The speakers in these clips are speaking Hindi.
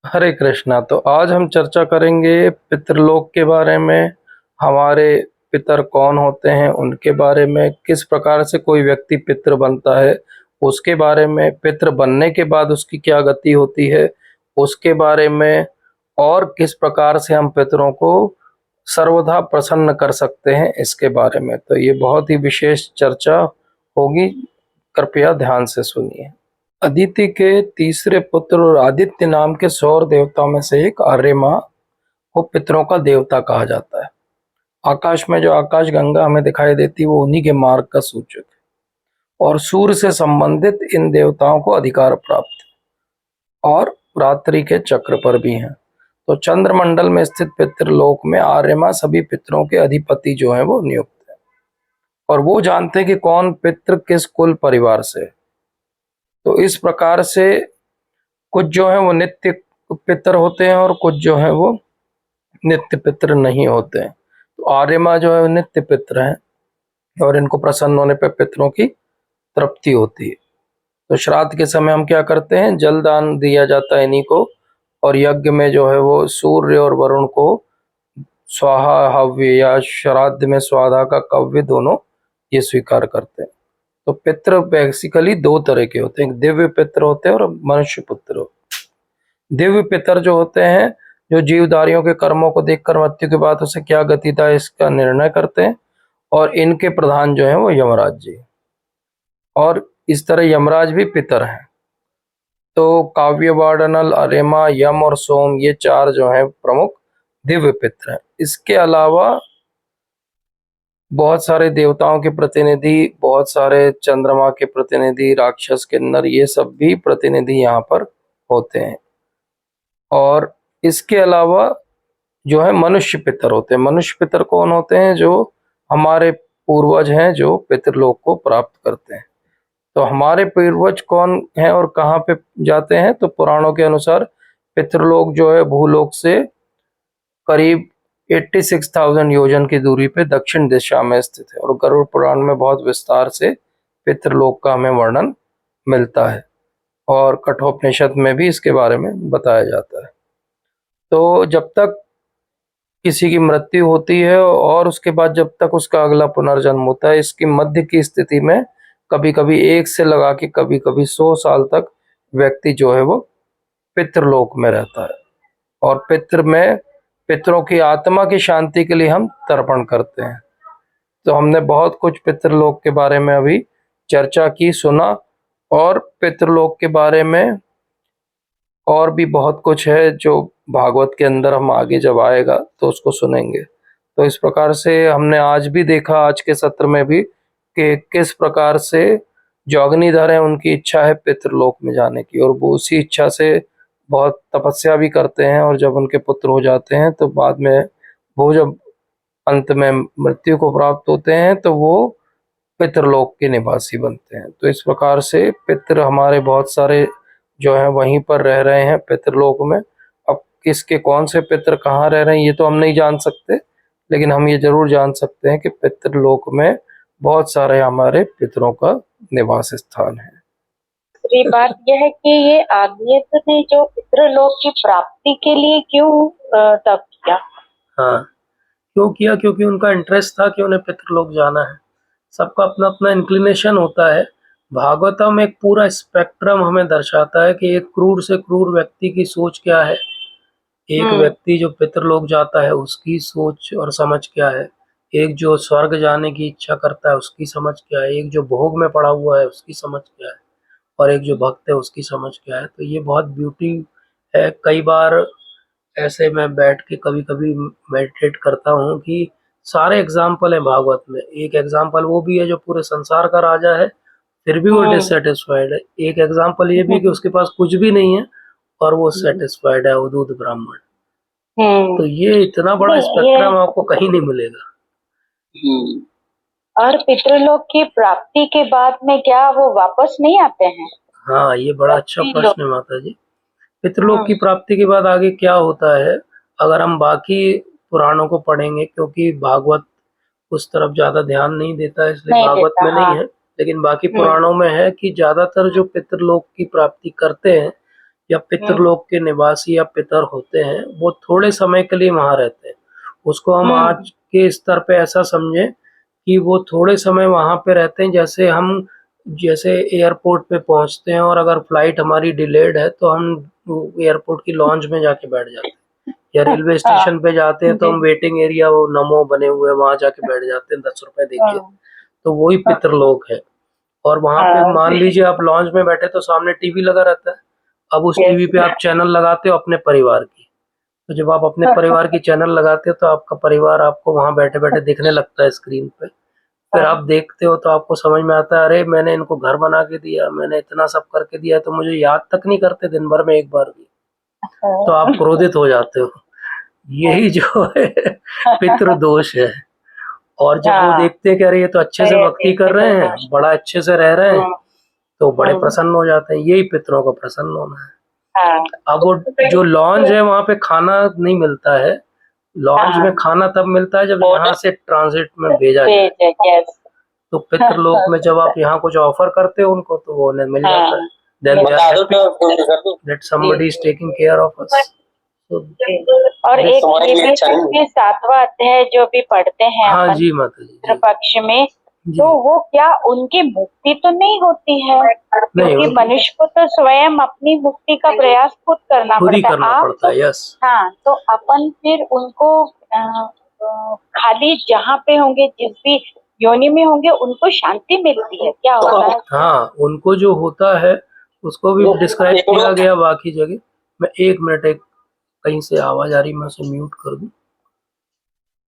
हरे कृष्णा। तो आज हम चर्चा करेंगे पितृलोक के बारे में। हमारे पितर कौन होते हैं, उनके बारे में, किस प्रकार से कोई व्यक्ति पितृ बनता है उसके बारे में, पितृ बनने के बाद उसकी क्या गति होती है उसके बारे में, और किस प्रकार से हम पितरों को सर्वदा प्रसन्न कर सकते हैं इसके बारे में। तो ये बहुत ही विशेष चर्चा होगी, कृपया ध्यान से सुनिए। अदिति के तीसरे पुत्र और आदित्य नाम के सौर देवताओं में से एक आर्यमा को पितरों का देवता कहा जाता है। आकाश में जो आकाश गंगा हमें दिखाई देती है वो उन्हीं के मार्ग का सूचक है, और सूर्य से संबंधित इन देवताओं को अधिकार प्राप्त है और रात्रि के चक्र पर भी हैं। तो चंद्रमंडल में स्थित पितृलोक में आर्यमा सभी पितरों के अधिपति जो हैं वो नियुक्त है, और वो जानते हैं कि कौन पितृ किस कुल परिवार से है। तो इस प्रकार से कुछ जो है वो नित्य पितर होते हैं और कुछ जो है वो नित्य पितर नहीं होते हैं। तो आर्यमा जो है वो नित्य पितर हैं, और इनको प्रसन्न होने पर पितरों की तृप्ति होती है। तो श्राद्ध के समय हम क्या करते हैं, जल दान दिया जाता है इन्हीं को, और यज्ञ में जो है वो सूर्य और वरुण को स्वाहा हव्य या श्राद्ध में स्वाधा का कव्य दोनों ये स्वीकार करते हैं। तो पितृ बेसिकली दो तरह के होते हैं, एक दिव्य पितृ होते हैं और मनुष्य पुत्र होते हैं। दिव्य पितर जो होते हैं, जो जीवधारियों के कर्मों को देखकर मृत्यु के बाद उसे क्या गति था इसका निर्णय करते हैं, और इनके प्रधान जो है वो यमराज जी, और इस तरह यमराज भी पितर हैं। तो काव्य वार्डनल, अरेमा, यम और सोम, ये चार जो हैं प्रमुख दिव्य पितर हैं। इसके अलावा बहुत सारे देवताओं के प्रतिनिधि, बहुत सारे चंद्रमा के प्रतिनिधि, राक्षस, किन्नर, ये सब भी प्रतिनिधि यहाँ पर होते हैं। और इसके अलावा जो है मनुष्य पितर होते हैं। मनुष्य पितर कौन होते हैं, जो हमारे पूर्वज हैं जो पितृलोक को प्राप्त करते हैं। तो हमारे पूर्वज कौन हैं और कहाँ पे जाते हैं, तो पुराणों के अनुसार पितृलोक जो है भूलोक से करीब 86,000 योजन की दूरी पे दक्षिण दिशा में स्थित है, और गरुड़ पुराण में बहुत विस्तार से पितृलोक का हमें वर्णन मिलता है, और कठोपनिषद में भी इसके बारे में बताया जाता है। तो जब तक किसी की मृत्यु होती है और उसके बाद जब तक उसका अगला पुनर्जन्म होता है, इसकी मध्य की स्थिति में कभी कभी 1 से लगा के कभी कभी 100 साल तक व्यक्ति जो है वो पितृलोक में रहता है। और पितृ में पितरों की आत्मा की शांति के लिए हम तर्पण करते हैं। तो हमने बहुत कुछ पितृलोक के बारे में अभी चर्चा की, सुना, और पितृलोक के बारे में और भी बहुत कुछ है जो भागवत के अंदर हम आगे जब आएगा तो उसको सुनेंगे। तो इस प्रकार से हमने आज भी देखा, आज के सत्र में भी, कि किस प्रकार से जो अग्निधर है उनकी इच्छा है पितृलोक में जाने की, और वो उसी इच्छा से बहुत तपस्या भी करते हैं, और जब उनके पुत्र हो जाते हैं तो बाद में वो जब अंत में मृत्यु को प्राप्त होते हैं तो वो पितृलोक के निवासी बनते हैं। तो इस प्रकार से पितृ हमारे बहुत सारे जो हैं वहीं पर रह रहे हैं पितृलोक में। अब किसके कौन से पितृ कहाँ रह रहे हैं ये तो हम नहीं जान सकते, लेकिन हम ये जरूर जान सकते हैं कि पितृलोक में बहुत सारे हमारे पितरों का निवास स्थान है। दूसरी बात यह है कि ये आदित्य ने जो पितृलोक की प्राप्ति के लिए क्यों तप किया? हाँ, क्यों किया? क्योंकि उनका इंटरेस्ट था कि उन्हें पितृलोक जाना है। सबका अपना अपना इंक्लिनेशन होता है। भागवतम एक पूरा स्पेक्ट्रम हमें दर्शाता है कि एक क्रूर से क्रूर व्यक्ति की सोच क्या है, एक व्यक्ति जो पितृलोक जाता है उसकी सोच और समझ क्या है, एक जो स्वर्ग जाने की इच्छा करता है उसकी समझ क्या है, एक जो भोग में पड़ा हुआ है उसकी समझ क्या है, और एक जो भक्त है उसकी समझ क्या है। तो ये बहुत ब्यूटी है। कई बार ऐसे मैं बैठ के कभी कभी मेडिटेट करता हूँ कि सारे एग्जाम्पल है भागवत में। एक एग्जाम्पल वो भी है जो पूरे संसार का राजा है फिर भी वो डिससेटिस्फाइड है। एक एग्जाम्पल ये भी कि उसके पास कुछ भी नहीं है और वो सेटिस्फाइड है, अवधूत ब्राह्मण। तो ये इतना बड़ा स्पेक्ट्रम आपको कहीं नहीं मिलेगा। और पितृलोक की प्राप्ति के बाद में क्या वो वापस नहीं आते हैं? हाँ, ये बड़ा अच्छा प्रश्न है माता जी। पितृलोक की प्राप्ति के बाद आगे क्या होता है, अगर हम बाकी पुराणों को पढ़ेंगे, क्योंकि भागवत उस तरफ ज्यादा ध्यान नहीं देता है इसलिए भागवत में नहीं है, लेकिन बाकी पुराणों में है कि ज्यादातर जो पितृलोक की प्राप्ति करते हैं या पितृलोक के निवासी या पितर होते हैं, वो थोड़े समय के लिए वहां रहते हैं। उसको हम आज के स्तर पे ऐसा समझें कि वो थोड़े समय वहां पे रहते हैं, जैसे एयरपोर्ट पे पहुंचते हैं और अगर फ्लाइट हमारी डिलेड है तो हम एयरपोर्ट की लॉन्च में जाके बैठ जाते हैं, या रेलवे स्टेशन पे जाते हैं तो हम वेटिंग एरिया, वो नमो बने हुए हैं, वहां जाके बैठ जाते हैं 10 रुपए देके। तो वही पितृलोक है। और वहां पे मान लीजिए आप लॉन्च में बैठे तो सामने टीवी लगा रहता है। अब उस टीवी पे आप चैनल लगाते हो अपने परिवार की, तो जब आप अपने परिवार की चैनल लगाते हो तो आपका परिवार आपको वहां बैठे बैठे दिखने लगता है स्क्रीन पे। फिर आप देखते हो तो आपको समझ में आता है, अरे मैंने इनको घर बना के दिया, मैंने इतना सब करके दिया, तो मुझे याद तक नहीं करते दिन भर में एक बार भी। तो आप क्रोधित हो जाते हो। यही जो है पितृदोष है। और जब वो देखते हैं कि अरे ये तो अच्छे से भक्ति कर रहे हैं, बड़ा अच्छे से रह रहे हैं, तो बड़े प्रसन्न हो जाते हैं। यही पितरों का प्रसन्न होना है। अब वो जो लॉन्च है वहां पे खाना नहीं मिलता है। लॉन्च में खाना तब मिलता है जब यहाँ से ट्रांजिट में भेजा जाए। तो पितृलोक में जब आप यहाँ कुछ ऑफर करते हो उनको, तो वो उन्हें मिल जाता है। Then they are happy that somebody is taking care of us. और एक ये 7वां अध्याय जो भी पढ़ते हैं हाँ अपन जी माता जी, पितृ पक्ष में, तो वो क्या उनकी मुक्ति तो नहीं होती है? क्योंकि मनुष्य को तो स्वयं अपनी मुक्ति का प्रयास खुद करना पड़ता है। यस। हाँ, तो अपन फिर उनको खाली जहाँ पे होंगे, जिस भी योनि में होंगे, उनको शांति मिलती है, क्या होता है? हाँ, उनको जो होता है उसको भी डिस्क्राइब किया गया बाकी जगह। मैं 1 मिनट, एक कहीं से आवाज आ रही, मैं उसे म्यूट कर दूं।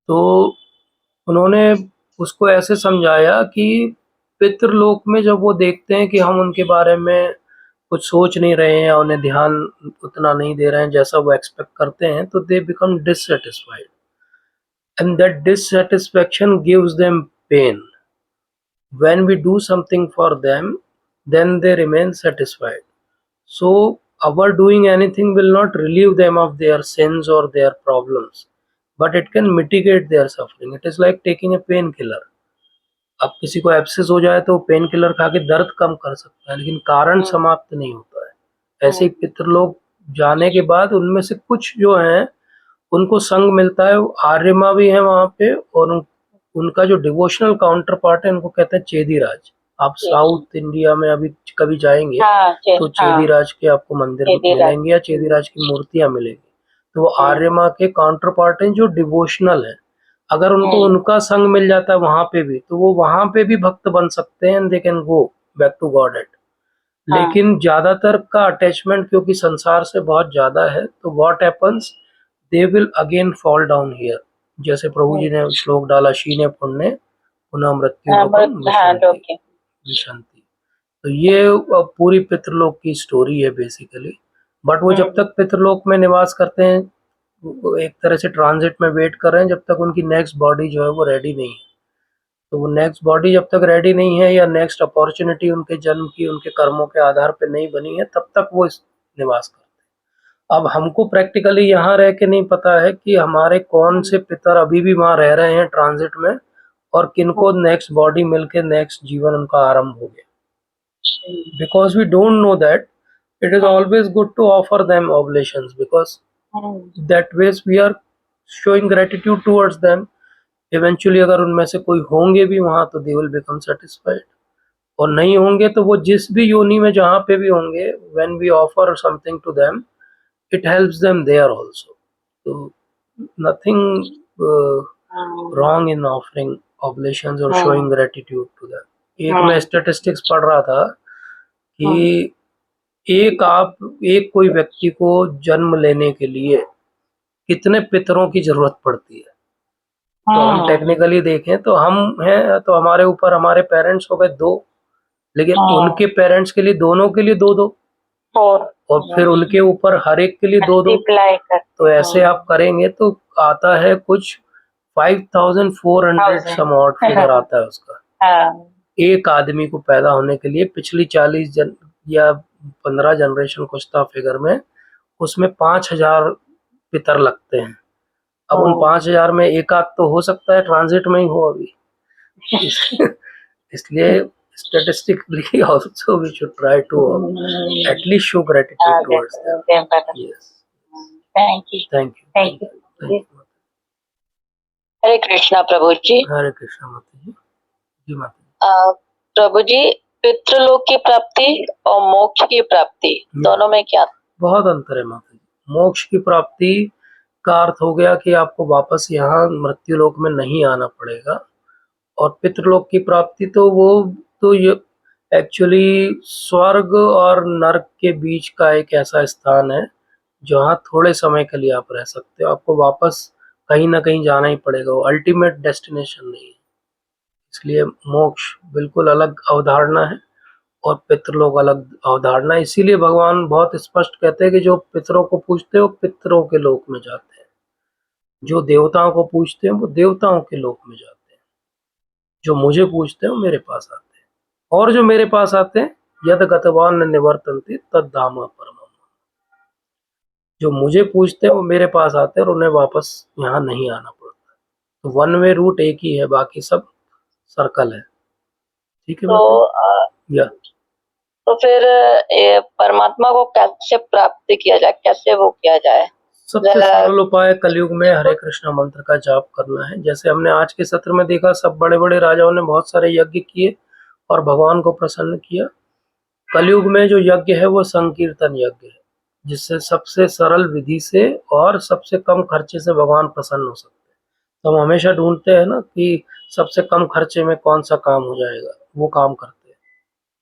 तो उन्होंने उसको ऐसे समझाया कि पितृलोक में जब वो देखते हैं कि हम उनके बारे में कुछ सोच नहीं रहे हैं या उन्हें ध्यान उतना नहीं दे रहे हैं जैसा वो एक्सपेक्ट करते हैं, तो they become dissatisfied and that dissatisfaction gives them pain. When we do something for them, then they remain satisfied. So our doing anything will not relieve them of their sins or their problems, but it can mitigate their suffering. It is like taking a painkiller. अब किसी को एब्सेस हो जाए तो पेन किलर खा के दर्द कम कर सकता है, लेकिन कारण समाप्त नहीं होता है। ऐसे ही पितृलोक जाने के बाद उनमें से कुछ जो हैं उनको संग मिलता है। आर्यमा भी है वहां पे, और उनका जो डिवोशनल काउंटर पार्ट है उनको कहते हैं चेदीराज। आप साउथ इंडिया में अभी कभी जाएंगे तो चेदीराज के आपको मंदिर मिलेंगे या चेदीराज की मूर्तियां मिलेंगी। तो वो आर्यमा के काउंटर पार्ट हैं जो डिवोशनल है। अगर उनको उनका संग मिल जाता है वहां पे भी, तो वो वहां पे भी भक्त बन सकते हैं, they can go back to God at. लेकिन ज्यादातर का अटैचमेंट क्योंकि संसार से बहुत ज्यादा है, तो what happens, they will again fall down here. जैसे प्रभु जी ने श्लोक डाला, शीने पुण्य पुनः मृत्यु विशांति। तो ये पूरी पितृलोक की स्टोरी है बेसिकली। बट वो जब तक पितृलोक में निवास करते हैं, एक तरह से ट्रांजिट में वेट कर रहे हैं जब तक उनकी नेक्स्ट बॉडी जो है वो रेडी नहीं है। तो वो नेक्स्ट बॉडी जब तक रेडी नहीं है या नेक्स्ट अपॉर्चुनिटी उनके जन्म की उनके कर्मों के आधार पे नहीं बनी है, तब तक वो निवास करते हैं। अब हमको प्रैक्टिकली यहाँ रह के नहीं पता है कि हमारे कौन से पितर अभी भी वहाँ रह रहे हैं ट्रांजिट में, और किनको नेक्स्ट बॉडी मिलके नेक्स्ट जीवन उनका आरंभ हो गया। Because we don't know that, it is always good to offer them oblations, because that ways we are showing gratitude towards them. Eventually अगर उनमें से कोई होंगे भी वहाँ, तो they will become satisfied, और नहीं होंगे तो वो जिस भी योनि में जहाँ पे भी होंगे, when we offer something to them, it helps them there also. So nothing wrong in offering oblations or showing gratitude to them. एक मैं स्टैटिस्टिक्स पढ़ रहा था कि एक कोई व्यक्ति को जन्म लेने के लिए कितने पितरों की जरूरत पड़ती है। तो हम टेक्निकली देखें तो हम हैं, तो हमारे ऊपर हमारे पेरेंट्स हो गए 2, लेकिन उनके पेरेंट्स के लिए दोनों के लिए 2-2, और फिर उनके ऊपर हर एक के लिए 2-2। तो ऐसे आप करेंगे तो आता है कुछ 5400 सम ऑड फिगर आता है उसका। एक आदमी को पैदा होने के लिए पिछली 40 या 15 जनरेशन कुछ था फिगर में, उसमें 5000 पितर लगते हैं। अब उन 5000 में एक आध तो हो सकता है ट्रांजिट में ही हो अभी। इसलिए statistically also we should try to at least show gratitude towards them. Yes. Thank you. Thank you. Thank you. Thank you. हरे कृष्णा प्रभु जी। हरे कृष्णा माता जी। जी माता जी। प्रभु जी, पितृलोक की प्राप्ति और मोक्ष की प्राप्ति दोनों में क्या? बहुत अंतर है माता जी। मोक्ष की प्राप्ति का अर्थ हो गया कि आपको वापस यहाँ मृत्यु लोक में नहीं आना पड़ेगा, और पितृलोक की प्राप्ति तो वो तो ये एक्चुअली स्वर्ग और नरक के बीच का एक ऐसा स्थान है जहाँ थोड़े समय के लिए आप रह सकते हो, आपको वापस कहीं ना कहीं जाना ही पड़ेगा, वो अल्टीमेट डेस्टिनेशन नहीं है। इसलिए मोक्ष बिल्कुल अलग अवधारणा है और पितृलोक अलग अवधारणा है। इसीलिए भगवान बहुत स्पष्ट कहते हैं कि जो पितरों को पूजते हो पितरों के लोक में जाते हैं, जो देवताओं को पूजते हैं वो देवताओं के लोक में जाते हैं, जो मुझे पूजते हैं वो मेरे पास आते हैं, और जो मेरे पास आते हैं यद गतवान न निवर्तन्ते तद धाम परमम। जो मुझे पूजते हैं वो मेरे पास आते हैं और उन्हें वापस यहाँ नहीं आना पड़ता। तो वन वे रूट एक ही है, बाकी सब सर्कल है। ठीक है। तो फिर परमात्मा को कैसे प्राप्त किया जाए, कैसे वो किया जाए? सबसे सरल उपाय कलयुग में हरे कृष्णा मंत्र का जाप करना है। जैसे हमने आज के सत्र में देखा, सब बड़े बड़े राजाओं ने बहुत सारे यज्ञ किए और भगवान को प्रसन्न किया। कलयुग में जो यज्ञ है वो संकीर्तन यज्ञ है, जिससे सबसे सरल विधि से और सबसे कम खर्चे से भगवान प्रसन्न हो सकते हैं। तो हम हमेशा ढूंढते हैं ना कि सबसे कम खर्चे में कौन सा काम हो जाएगा, वो काम करते हैं।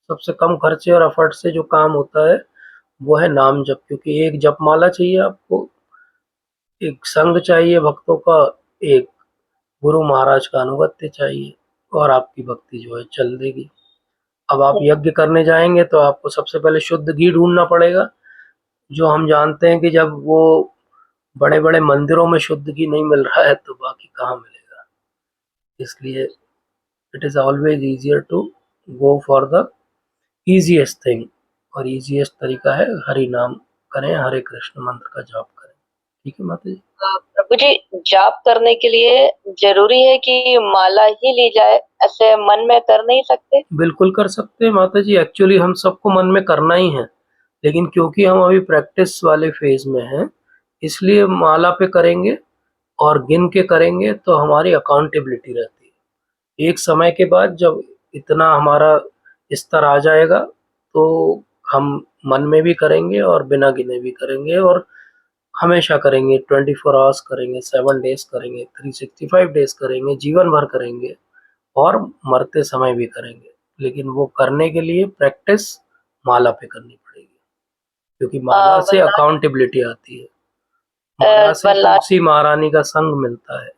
सबसे कम खर्चे और एफर्ट से जो काम होता है वो है नाम जप, क्योंकि एक जपमाला चाहिए आपको, एक संघ चाहिए भक्तों का, एक गुरु महाराज का अनुगत्य चाहिए, और आपकी भक्ति जो है चल देगी। अब आप यज्ञ करने जाएंगे तो आपको सबसे पहले शुद्ध घी ढूंढना पड़ेगा, जो हम जानते हैं कि जब वो बड़े बड़े मंदिरों में शुद्ध घी नहीं मिल रहा है तो बाकी कहाँ मिलेगा। इसलिए it is always easier to go for the easiest thing, और ईजीएस्ट तरीका है हरि नाम करें, हरे कृष्ण मंत्र का जाप करें। ठीक है माता जी। प्रभु जी, जाप करने के लिए जरूरी है कि माला ही ली जाए, ऐसे मन में कर नहीं सकते? बिल्कुल कर सकते हैं माता जी। एक्चुअली हम सबको मन में करना ही है, लेकिन क्योंकि हम अभी प्रैक्टिस वाले फेज में हैं, इसलिए माला पे करेंगे और गिन के करेंगे तो हमारी अकाउंटेबिलिटी रहती है। एक समय के बाद जब इतना हमारा स्तर आ जाएगा तो हम मन में भी करेंगे और बिना गिने भी करेंगे, और हमेशा करेंगे। 24 आवर्स करेंगे, 7 डेज करेंगे, 365 डेज करेंगे, जीवन भर करेंगे, और मरते समय भी करेंगे। लेकिन वो करने के लिए प्रैक्टिस माला पे करनी पड़ेगी, क्योंकि माला से अकाउंटेबिलिटी आती है। माला से तुलसी महारानी का संग मिलता है।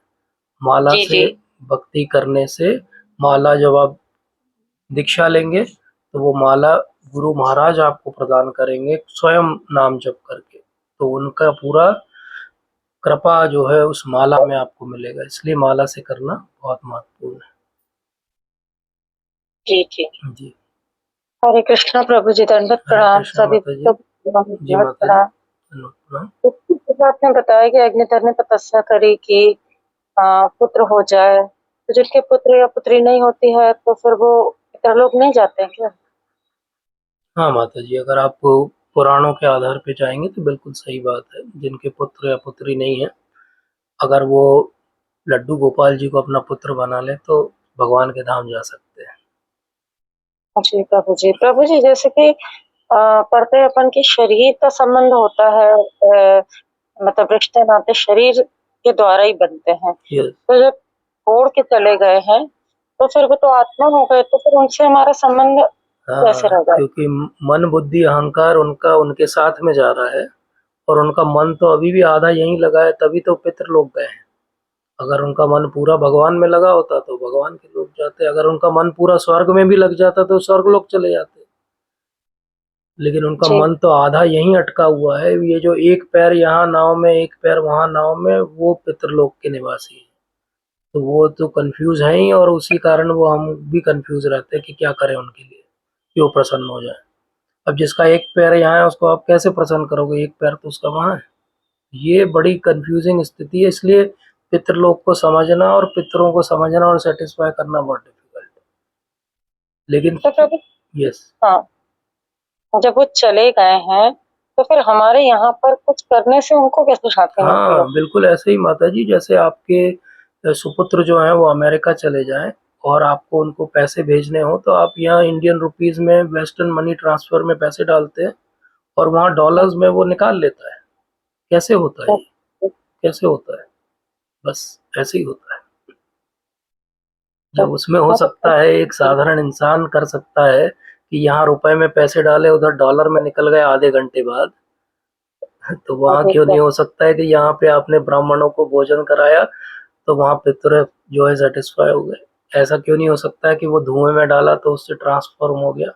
माला से भक्ति करने से, माला जब आप दीक्षा लेंगे तो वो माला गुरु महाराज आपको प्रदान करेंगे स्वयं नाम जप करके, तो उनका पूरा कृपा जो है उस माला में आपको मिलेगा। इसलिए माला से करना बहुत महत्वपूर्ण है। जी जी जी। हरे कृष्णा प्रभु जी, दंडवत प्रणाम सभी। आपने बताया कि अग्निधर ने तपस्या करी कि पुत्र हो जाए, तो जिनके पुत्र या पुत्री नहीं होती है तो फिर वो पितरलोक नहीं जाते हैं क्या? हाँ माता जी, अगर आप पुराणों के आधार पे जाएंगे तो बिल्कुल सही बात है। जिनके पुत्र या पुत्री नहीं है, अगर वो लड्डू गोपाल जी को अपना पुत्र बना ले तो भगवान के धाम जा सकते हैं। जी प्रभु जी, जैसे कि पढ़ते अपन के शरीर का संबंध होता है, मतलब रिश्ते नाते शरीर के द्वारा ही बनते हैं। तो जब छोड़ के चले गए हैं तो फिर वो तो आत्मा हो गए, तो फिर उनसे हमारा संबंध कैसे रह गया? क्योंकि मन बुद्धि अहंकार उनका उनके साथ में जा रहा है, और उनका मन तो अभी भी आधा यहीं लगा है, तभी तो पितृलोक गए हैं। अगर उनका मन पूरा भगवान में लगा होता तो भगवान के लोग जाते, अगर उनका मन पूरा स्वर्ग में भी लग जाता तो स्वर्ग लोग चले जाते। लेकिन उनका मन तो आधा यहीं अटका हुआ है। ये जो एक पैर यहाँ नाव में एक पैर वहां नाव में, वो पितृलोक के निवासी है, तो वो तो कंफ्यूज है ही, और उसी कारण वो हम भी कंफ्यूज रहते हैं कि क्या करें उनके लिए, क्यों प्रसन्न हो जाए। अब जिसका एक पैर यहाँ है उसको आप कैसे प्रसन्न करोगे, एक पैर तो उसका वहां है। ये बड़ी कंफ्यूजिंग स्थिति है। इसलिए पितृलोक को समझना और पितरों को समझना और सेटिस्फाई करना बहुत डिफिकल्ट है। लेकिन तो प्रभु यस, हाँ, जब वो चले गए हैं तो फिर हमारे यहाँ पर कुछ करने से उनको कैसे शांति मिलती है? हाँ, बिल्कुल ऐसे ही माताजी, जैसे आपके सुपुत्र जो हैं वो अमेरिका चले जाएँ और आपको उनको पैसे भेजने हों, तो आप यहाँ इंडियन रुपीज़ में वेस्टर्न मनी ट्रांसफ़र में पैसे डालते हैं और वहाँ डॉलर्स में वो निकाल लेता है। कैसे होता है ये? कैसे होता है? बस ऐसे ही होता है। जब उसमें हो सकता है एक साधारण इंसान कर सकता है कि यहाँ रुपए में पैसे डाले, उधर डॉलर में निकल गए आधे घंटे बाद, तो वहाँ क्यों नहीं हो सकता है कि यहाँ पे आपने ब्राह्मणों को भोजन कराया तो वहाँ पितृ जो है सैटिस्फाई हो गए। ऐसा क्यों नहीं हो सकता है कि वो धुएँ में डाला तो उससे ट्रांसफ़ॉर्म हो गया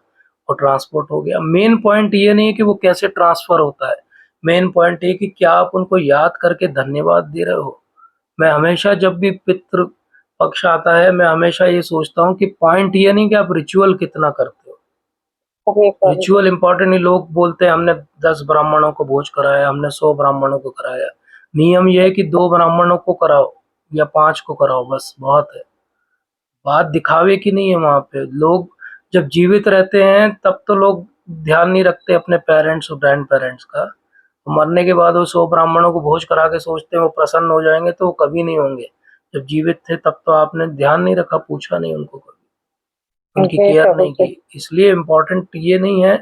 और ट्रांसपोर्ट हो गया। मेन पॉइंट ये नहीं है कि वो कैसे ट्रांसफ़र होता है, मेन पॉइंट ये कि क्या आप उनको याद करके धन्यवाद दे रहे हो। मैं हमेशा जब भी पितृ पक्ष आता है, मैं हमेशा ये सोचता हूँ कि पॉइंट ये नहीं कि आप रिचुअल कितना करते हो। जी प्रभु। रिचुअल इम्पोर्टेंट नहीं, लोग बोलते हैं हमने 10 ब्राह्मणों को भोज कराया, हमने 100 ब्राह्मणों को कराया। नियम ये है कि 2 ब्राह्मणों को कराओ या 5 को कराओ, बस बहुत है। बात दिखावे की नहीं है वहाँ पे। लोग जब जीवित रहते हैं तब तो लोग ध्यान नहीं रखते अपने पेरेंट्स और ग्रैंड पेरेंट्स का। मरने के बाद वो 100 ब्राह्मणों को भोज करा के सोचते हैं वो प्रसन्न हो जाएँगे, तो वो कभी नहीं होंगे। जब जीवित थे तब तो आपने ध्यान नहीं रखा, पूछा नहीं उनको कभी, उनकी जी केयर प्रभु नहीं जी। की। इसलिए इम्पोर्टेंट ये नहीं है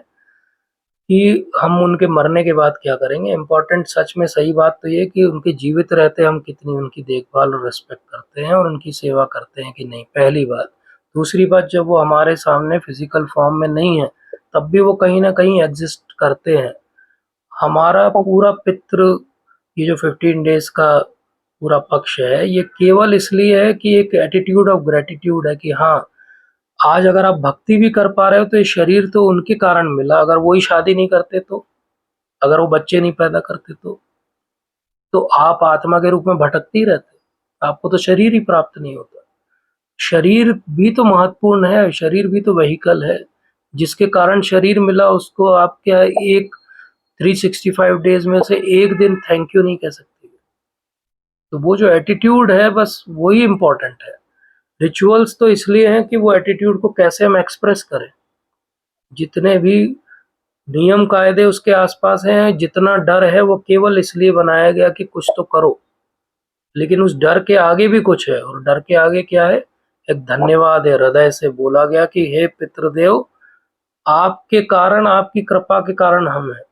कि हम उनके मरने के बाद क्या करेंगे। इम्पोर्टेंट सच में सही बात तो ये है कि उनके जीवित रहते हम कितनी उनकी देखभाल और रिस्पेक्ट करते हैं और उनकी सेवा करते हैं कि नहीं, पहली बात। दूसरी बात, जब वो हमारे सामने फिजिकल फॉर्म में नहीं है तब भी वो कहीं ना कहीं एग्जिस्ट करते हैं। हमारा पूरा पितृ ये जो 15 डेज का पूरा पक्ष है, ये केवल इसलिए है कि एक एटीट्यूड ऑफ ग्रेटिट्यूड है कि हाँ, आज अगर आप भक्ति भी कर पा रहे हो तो ये शरीर तो उनके कारण मिला। अगर वो ही शादी नहीं करते तो, अगर वो बच्चे नहीं पैदा करते तो आप आत्मा के रूप में भटकते ही रहते, आपको तो शरीर ही प्राप्त नहीं होता। शरीर भी तो महत्वपूर्ण है, शरीर भी तो व्हीकल है। जिसके कारण शरीर मिला उसको आप क्या एक 365 डेज में से एक दिन थैंक यू नहीं कह सकते। तो वो जो एटीट्यूड है बस वही इम्पोर्टेंट है। रिचुअल्स तो इसलिए हैं कि वो एटीट्यूड को कैसे हम एक्सप्रेस करें। जितने भी नियम कायदे उसके आसपास हैं, जितना डर है वो केवल इसलिए बनाया गया कि कुछ तो करो। लेकिन उस डर के आगे भी कुछ है, और डर के आगे क्या है? एक धन्यवाद है। हृदय से बोला गया कि हे पितृदेव, आपके कारण, आपकी कृपा के कारण हम हैं।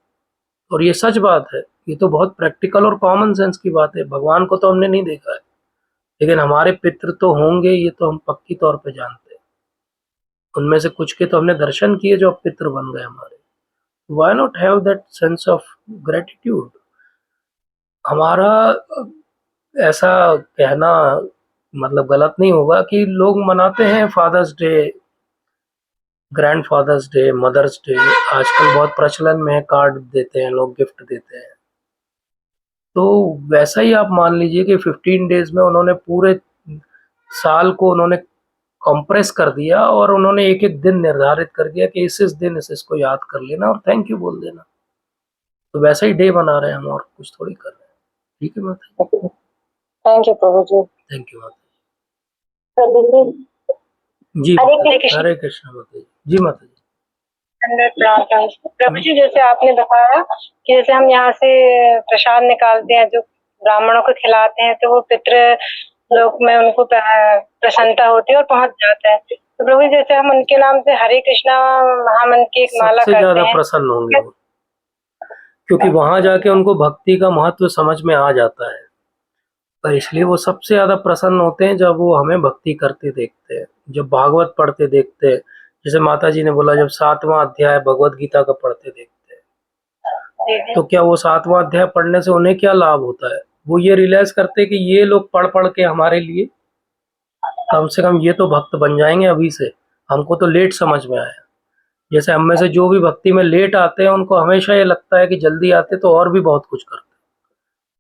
और ये सच बात है, ये तो बहुत प्रैक्टिकल और कॉमन सेंस की बात है। भगवान को तो हमने नहीं देखा है, लेकिन हमारे पितृ तो होंगे, ये तो हम पक्की तौर पे जानते हैं। उनमें से कुछ के तो हमने दर्शन किए जो अब पितृ बन गए हमारे। Why not have that sense of gratitude? हमारा ऐसा कहना मतलब गलत नहीं होगा कि लोग मनाते हैं father's day, grandfather's day, mother's day. आजकल बहुत प्रचलन में है, कार्ड देते हैं लोग, गिफ्ट देते हैं। तो वैसा ही आप मान लीजिए कि 15 डेज में उन्होंने पूरे साल को उन्होंने कंप्रेस कर दिया और उन्होंने एक एक दिन निर्धारित कर दिया कि इस दिन इसको याद कर लेना और थैंक यू बोल देना। तो वैसा ही डे बना रहे हैं हम, और कुछ थोड़ी कर रहे हैं। ठीक है माता जी, थैंक यू प्रभु जी। थैंक यू माता प्रभु जी, जी। हरे जी कृष्ण। हरे कृष्ण माता जी। जी माता जी। अंदर प्रार्थना। प्रभु जी, जैसे आपने बताया कि जैसे हम यहाँ से प्रसाद निकालते हैं जो ब्राह्मणों को खिलाते हैं तो वो पितृ लोक में उनको प्रसन्नता होती है और पहुंच जाता है। तो प्रभु जी, जैसे हम उनके नाम से हरे कृष्णा महामंत्र की एक माला सबसे करते ज्यादा हैं, प्रसन्न होंगे वो, क्योंकि वहां जाके उनको भक्ति का महत्व समझ में आ जाता है। पर इसलिए वो सबसे ज्यादा प्रसन्न होते हैं जब वो हमें भक्ति करते देखते हैं, जब भागवत पढ़ते देखते हैं। जैसे माता जी ने बोला, जब 7वां अध्याय भगवत गीता का पढ़ते देखते हैं, तो क्या वो 7वां अध्याय पढ़ने से उन्हें क्या लाभ होता है? वो ये रियलाइज करते हैं कि ये लोग पढ़ पढ़ के हमारे लिए कम से कम ये तो भक्त बन जाएंगे अभी से। हमको तो लेट समझ में आया। जैसे हम में से जो भी भक्ति में लेट आते हैं उनको हमेशा ये लगता है कि जल्दी आते तो और भी बहुत कुछ करते।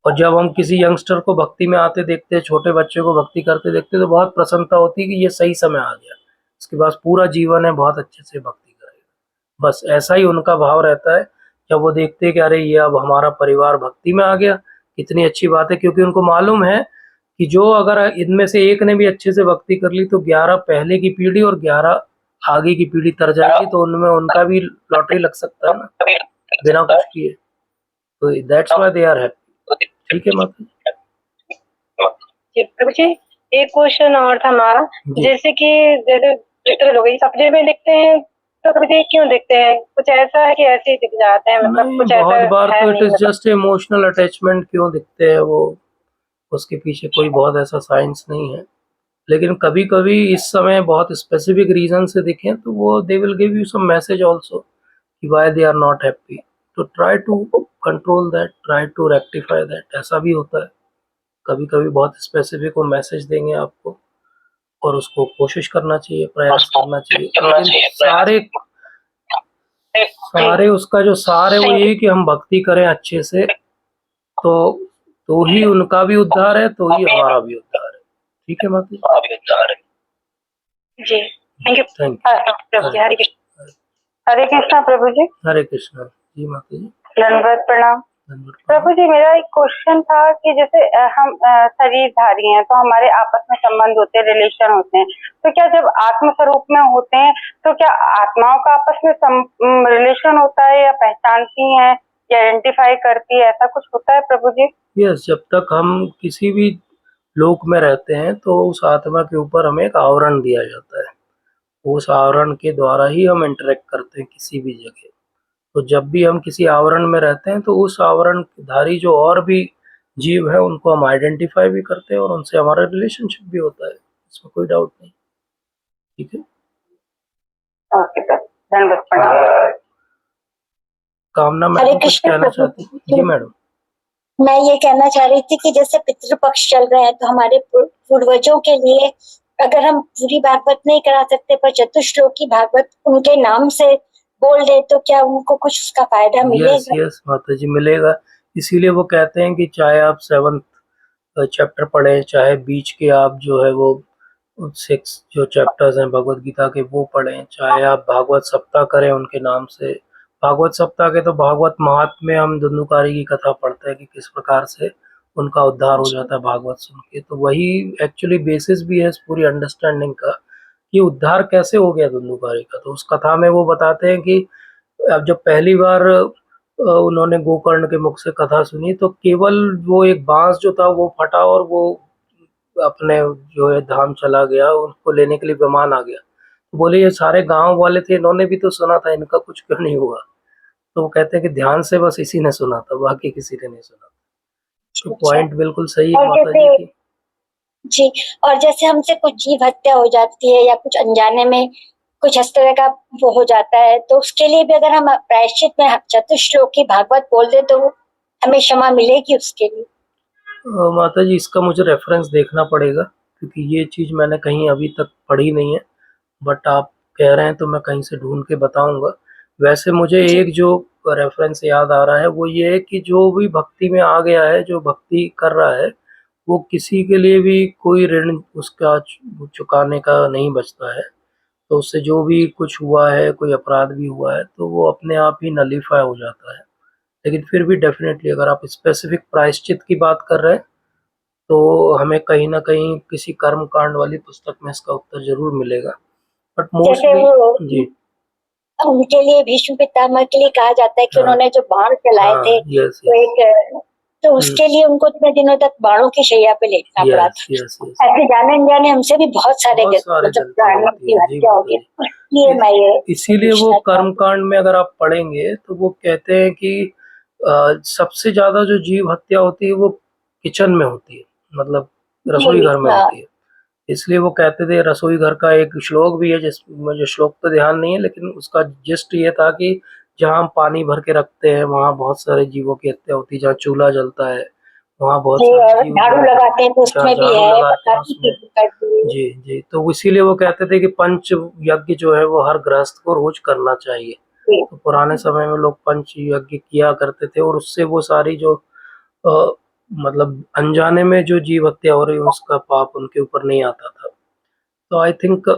और जब हम किसी यंगस्टर को भक्ति में आते देखते हैं, छोटे बच्चे को भक्ति करते देखते हैं, तो बहुत प्रसन्नता होती है कि ये सही समय आ गया, इसके पास पूरा जीवन है, बहुत अच्छे से भक्ति करेगा। बस ऐसा ही उनका भाव रहता है जब वो देखते हैं कि अरे ये अब हमारा परिवार भक्ति में आ गया, कितनी अच्छी बात है। क्योंकि उनको मालूम है कि जो अगर इनमें से एक ने भी अच्छे से भक्ति कर ली तो 11 पहले की पीढ़ी और 11 आगे की पीढ़ी तर जाएगी तो उनमें उनका भी लॉटरी लग सकता है ना, बिना कुछ किए। तो that's why they are happy. ठीक है माता जी प्रभु जी, एक क्वेश्चन और था हमारा, जी। जैसे कि जैसे पितृ लोग ये सपने में दिखते हैं, तो प्रभु जी क्यों दिखते हैं? कुछ ऐसा है कि ऐसे ही दिख जाते हैं, मतलब नहीं, कुछ ऐसा बहुत बार है तो इट नहीं इज मतलब? जस्ट इमोशनल अटैचमेंट क्यों दिखते हैं वो, उसके पीछे कोई बहुत ऐसा साइंस नहीं है। लेकिन कभी कभी इस समय बहुत स्पेसिफिक रीजन से दिखें तो वो they will give you some message also कि why they are not happy. तो try to control that, try to rectify that. ऐसा भी होता है, कभी कभी बहुत स्पेसिफिक वो मैसेज देंगे आपको और उसको कोशिश करना चाहिए, प्रयास करना चाहिए। लेकिन सारे उसका जो सार है वो यही कि हम भक्ति करें अच्छे से, तो तो ही उनका भी उद्धार है, तो ही हमारा भी उद्धार है। ठीक है माता जी थैंक यू। थैंक प्रभु जी, यू। हरे कृष्ण। हरे कृष्णा प्रभु जी। हरे कृष्णा जी माता जी। दंडवत प्रणाम। धन्यवाद। प्रभु जी, मेरा एक क्वेश्चन था कि जैसे हम शरीरधारी हैं, तो हमारे आपस में संबंध होते हैं, रिलेशन होते हैं, तो क्या जब आत्म स्वरूप में होते हैं तो क्या आत्माओं का आपस में रिलेशन होता है, या पहचानती हैं या आइडेंटिफाई करती है, ऐसा कुछ होता है प्रभु जी? यस, जब तक हम किसी भी लोक में रहते हैं तो उस आत्मा के ऊपर हमें एक आवरण दिया जाता है। उस आवरण के द्वारा ही हम इंटरेक्ट करते हैं किसी भी जगह। तो जब भी हम किसी आवरण में रहते हैं तो उस आवरण धारी जो और भी जीव है उनको हम आइडेंटिफाई भी करते हैं और उनसे हमारा रिलेशनशिप भी होता है, इसमें कोई डाउट नहीं। ठीक है। ओके सर, दंडवत प्रणाम। कामना हरे मैडम कुछ कृष्ण कहना प्रभु चाहती हैं? जी मैडम। मैं ये कहना चाह रही थी कि जैसे पितृपक्ष चल रहे हैं तो हमारे पूर्वजों के लिए अगर हम पूरी भागवत नहीं करा सकते पर चतुश्लोकी भागवत उनके नाम से बोल दे तो क्या उनको कुछ उसका फायदा यस मिलेगा? यस माता जी, मिलेगा। इसीलिए वो कहते हैं कि चाहे आप 7th चैप्टर पढ़ें, चाहे बीच के आप जो है वो 6 जो चैप्टर्स हैं भगवत गीता के वो पढ़ें, चाहे आप भागवत सप्ताह करें उनके नाम से। भागवत सप्ताह के तो भागवत महात्म्य में हम धुंधुकारी की कथा पढ़ते हैं कि किस प्रकार से उनका उद्धार हो जाता है भागवत सुन के। तो वही एक्चुअली बेसिस भी है इस पूरी अंडरस्टैंडिंग का कि उद्धार कैसे हो गया धुंधुकारी का। तो उस कथा में वो बताते हैं कि अब जब पहली बार उन्होंने गोकर्ण के मुख से कथा सुनी तो केवल वो एक बांस जो था वो फटा और वो अपने जो है धाम चला गया, उनको लेने के लिए विमान आ गया। तो बोले ये सारे गांव वाले थे, इन्होंने भी तो सुना था, इनका कुछ क्यों नहीं हुआ? तो वो कहते हैं कि ध्यान से बस इसी ने सुना था, बाकी किसी ने नहीं सुना। तो पॉइंट बिल्कुल सही है और माता जी जैसे की। जी, और जैसे हमसे कुछ जीव हत्या हो जाती है या कुछ अनजाने में कुछ इस तरह का वो हो जाता है तो उसके लिए भी अगर हम प्रायश्चित में चतुश्लोकी भागवत बोल दे तो हमें क्षमा मिलेगी उसके लिए? माता जी इसका मुझे रेफरेंस देखना पड़ेगा क्योंकि ये चीज़ मैंने कहीं अभी तक पढ़ी नहीं है, बट आप कह रहे हैं तो मैं कहीं से ढूंढ के बताऊंगा। वैसे मुझे जी एक जो रेफरेंस याद आ रहा है वो ये है कि जो भी भक्ति में आ गया है, जो भक्ति कर रहा है, वो किसी के लिए भी कोई ऋण उसका चुकाने का नहीं बचता है। तो उससे जो भी कुछ हुआ है, कोई अपराध भी हुआ है, तो वो अपने आप ही नलीफाई हो जाता है। लेकिन फिर भी डेफिनेटली अगर आप स्पेसिफिक प्रायश्चित की बात कर रहे हैं तो हमें कहीं न कहीं किसी कर्म कांड वाली पुस्तक में इसका उत्तर ज़रूर मिलेगा। बट जैसे मोस्टली वो जी, उनके लिए भीष्म पितामह के लिए कहा जाता है कि हाँ, उन्होंने जो बाण चलाए हाँ, थे यस, तो यस, एक तो उसके लिए उनको इतने दिनों तक बाणों की शैया पे लेटना पड़ा यस, था। Yes, yes. ऐसे जाने अनजाने हमसे भी बहुत सारे बहुत सारे मतलब गलतियाँ प्राणियों होती की है। जी हत्या माता होगी, जी। इसलिए मैं ये इसीलिए वो पूछना कर्म चाहती कांड में अगर आप पढ़ेंगे तो वो कहते हैं कि सबसे ज़्यादा जो जीव हत्या होती है वो किचन में होती है, मतलब रसोई हूँ। घर में हाँ होती है। इसलिए वो कहते थे, रसोई घर का एक श्लोक भी है जिस मुझे श्लोक तो ध्यान नहीं है लेकिन उसका जिस्ट ये था कि जहाँ हम पानी भर के रखते हैं वहाँ बहुत सारे जीवों की हत्या होती है, जहाँ चूल्हा जलता है वहाँ बहुत जी, सारे और जीव जो झाड़ू है लगाते हैं तो जहाँ उसमें भी झाड़ू है लगाते हैं बताती उसमें। थी करती है। जी जी, तो इसीलिए वो कहते थे कि पंच यज्ञ जो है वो हर गृहस्थ को रोज करना चाहिए। जी, तो पुराने समय में लोग पंच यज्ञ किया करते थे और उससे वो सारी जो अ, मतलब अनजाने में जो जीव हत्या हो रही है उसका पाप उनके ऊपर नहीं आता था। तो आई थिंक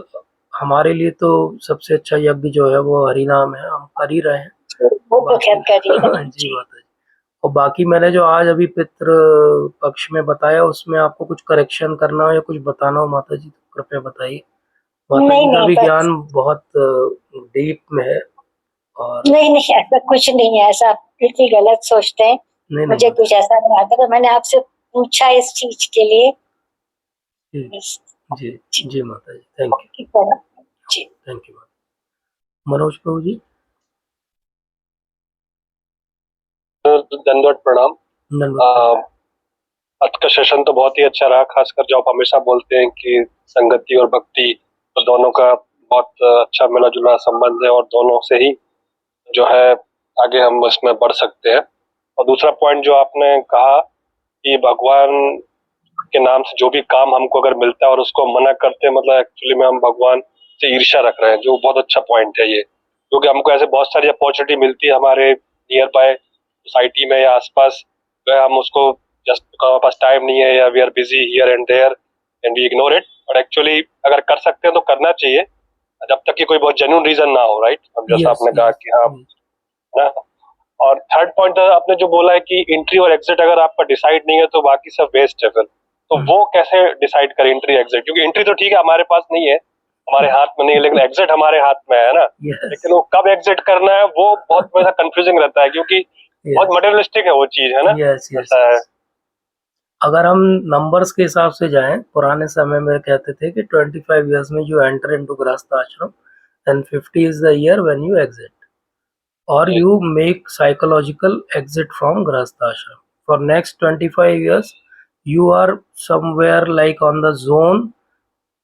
हमारे लिए तो सबसे अच्छा यज्ञ जो है वो हरि नाम है, हम कर ही रहे हैं। वो तो बाकी खैर कर ही रहे हैं। जी माता जी। और बाकी मैंने जो आज अभी पितृ पक्ष में बताया उसमें आपको कुछ करेक्शन करना हो या कुछ बताना हो माता जी तो कृपया बताइए, माता नहीं जी का नहीं भी बस ज्ञान बहुत डीप में है। और नहीं नहीं, ऐसा कुछ नहीं है, ऐसा आप बिल्कुल गलत सोचते हैं। नहीं नहीं मुझे माता कुछ ऐसा नहीं आता, तो मैंने आपसे पूछा इस चीज के लिए। जी बस, जी जी माता जी, थैंक यू की तरह। जी थैंक यू। मनोज प्रभु जी। दंडवत प्रणाम। धन्यवाद। आज का सेशन तो बहुत ही अच्छा रहा, खासकर जो आप हमेशा बोलते हैं कि संगति और भक्ति तो दोनों का बहुत अच्छा मिला जुला संबंध है और दोनों से ही जो है आगे हम इसमें बढ़ सकते हैं। और दूसरा पॉइंट जो आपने कहा कि भगवान के नाम से जो भी काम हमको अगर मिलता है और उसको मना करते हैं, मतलब एक्चुअली में हम भगवान से ईर्ष्या रख रहे हैं, जो बहुत अच्छा पॉइंट है ये। क्योंकि हमको ऐसे बहुत सारी अपॉर्चुनिटी मिलती है हमारे नियर बाय सोसाइटी में या आसपास, जो है हम उसको जस्ट हमारे पास टाइम नहीं है या we are busy here and there and we ignore it. But actually अगर कर सकते हैं तो करना चाहिए, जब तक कि कोई बहुत जेन्युइन रीजन ना हो, राइट। अब जैसा यस आपने कहा यस कि हाँ ना। और थर्ड पॉइंट आपने जो बोला है कि एंट्री और एग्जिट अगर आपका डिसाइड नहीं है तो बाकी सब वेस्ट है फिर। तो वो कैसे डिसाइड करें एंट्री एग्जिट? क्योंकि एंट्री तो ठीक है हमारे पास नहीं है, हमारे हाथ में नहीं है, लेकिन एग्जिट हमारे हाथ में है ना। यस लेकिन वो कब एग्जिट करना है वो बहुत वैसा कंफ्यूजिंग रहता है, क्योंकि बहुत मटेरियलिस्टिक है वो चीज, है ना। यस यस ऐसा है। अगर हम नंबर्स के हिसाब से जाएं, पुराने समय में कहते थे कि 25 इयर्स में यू एंटर इनटू गृहस्थ आश्रम and 50 is the year when you exit और you make psychological exit from grahastha ashram. For next 25 years you are somewhere like on the zone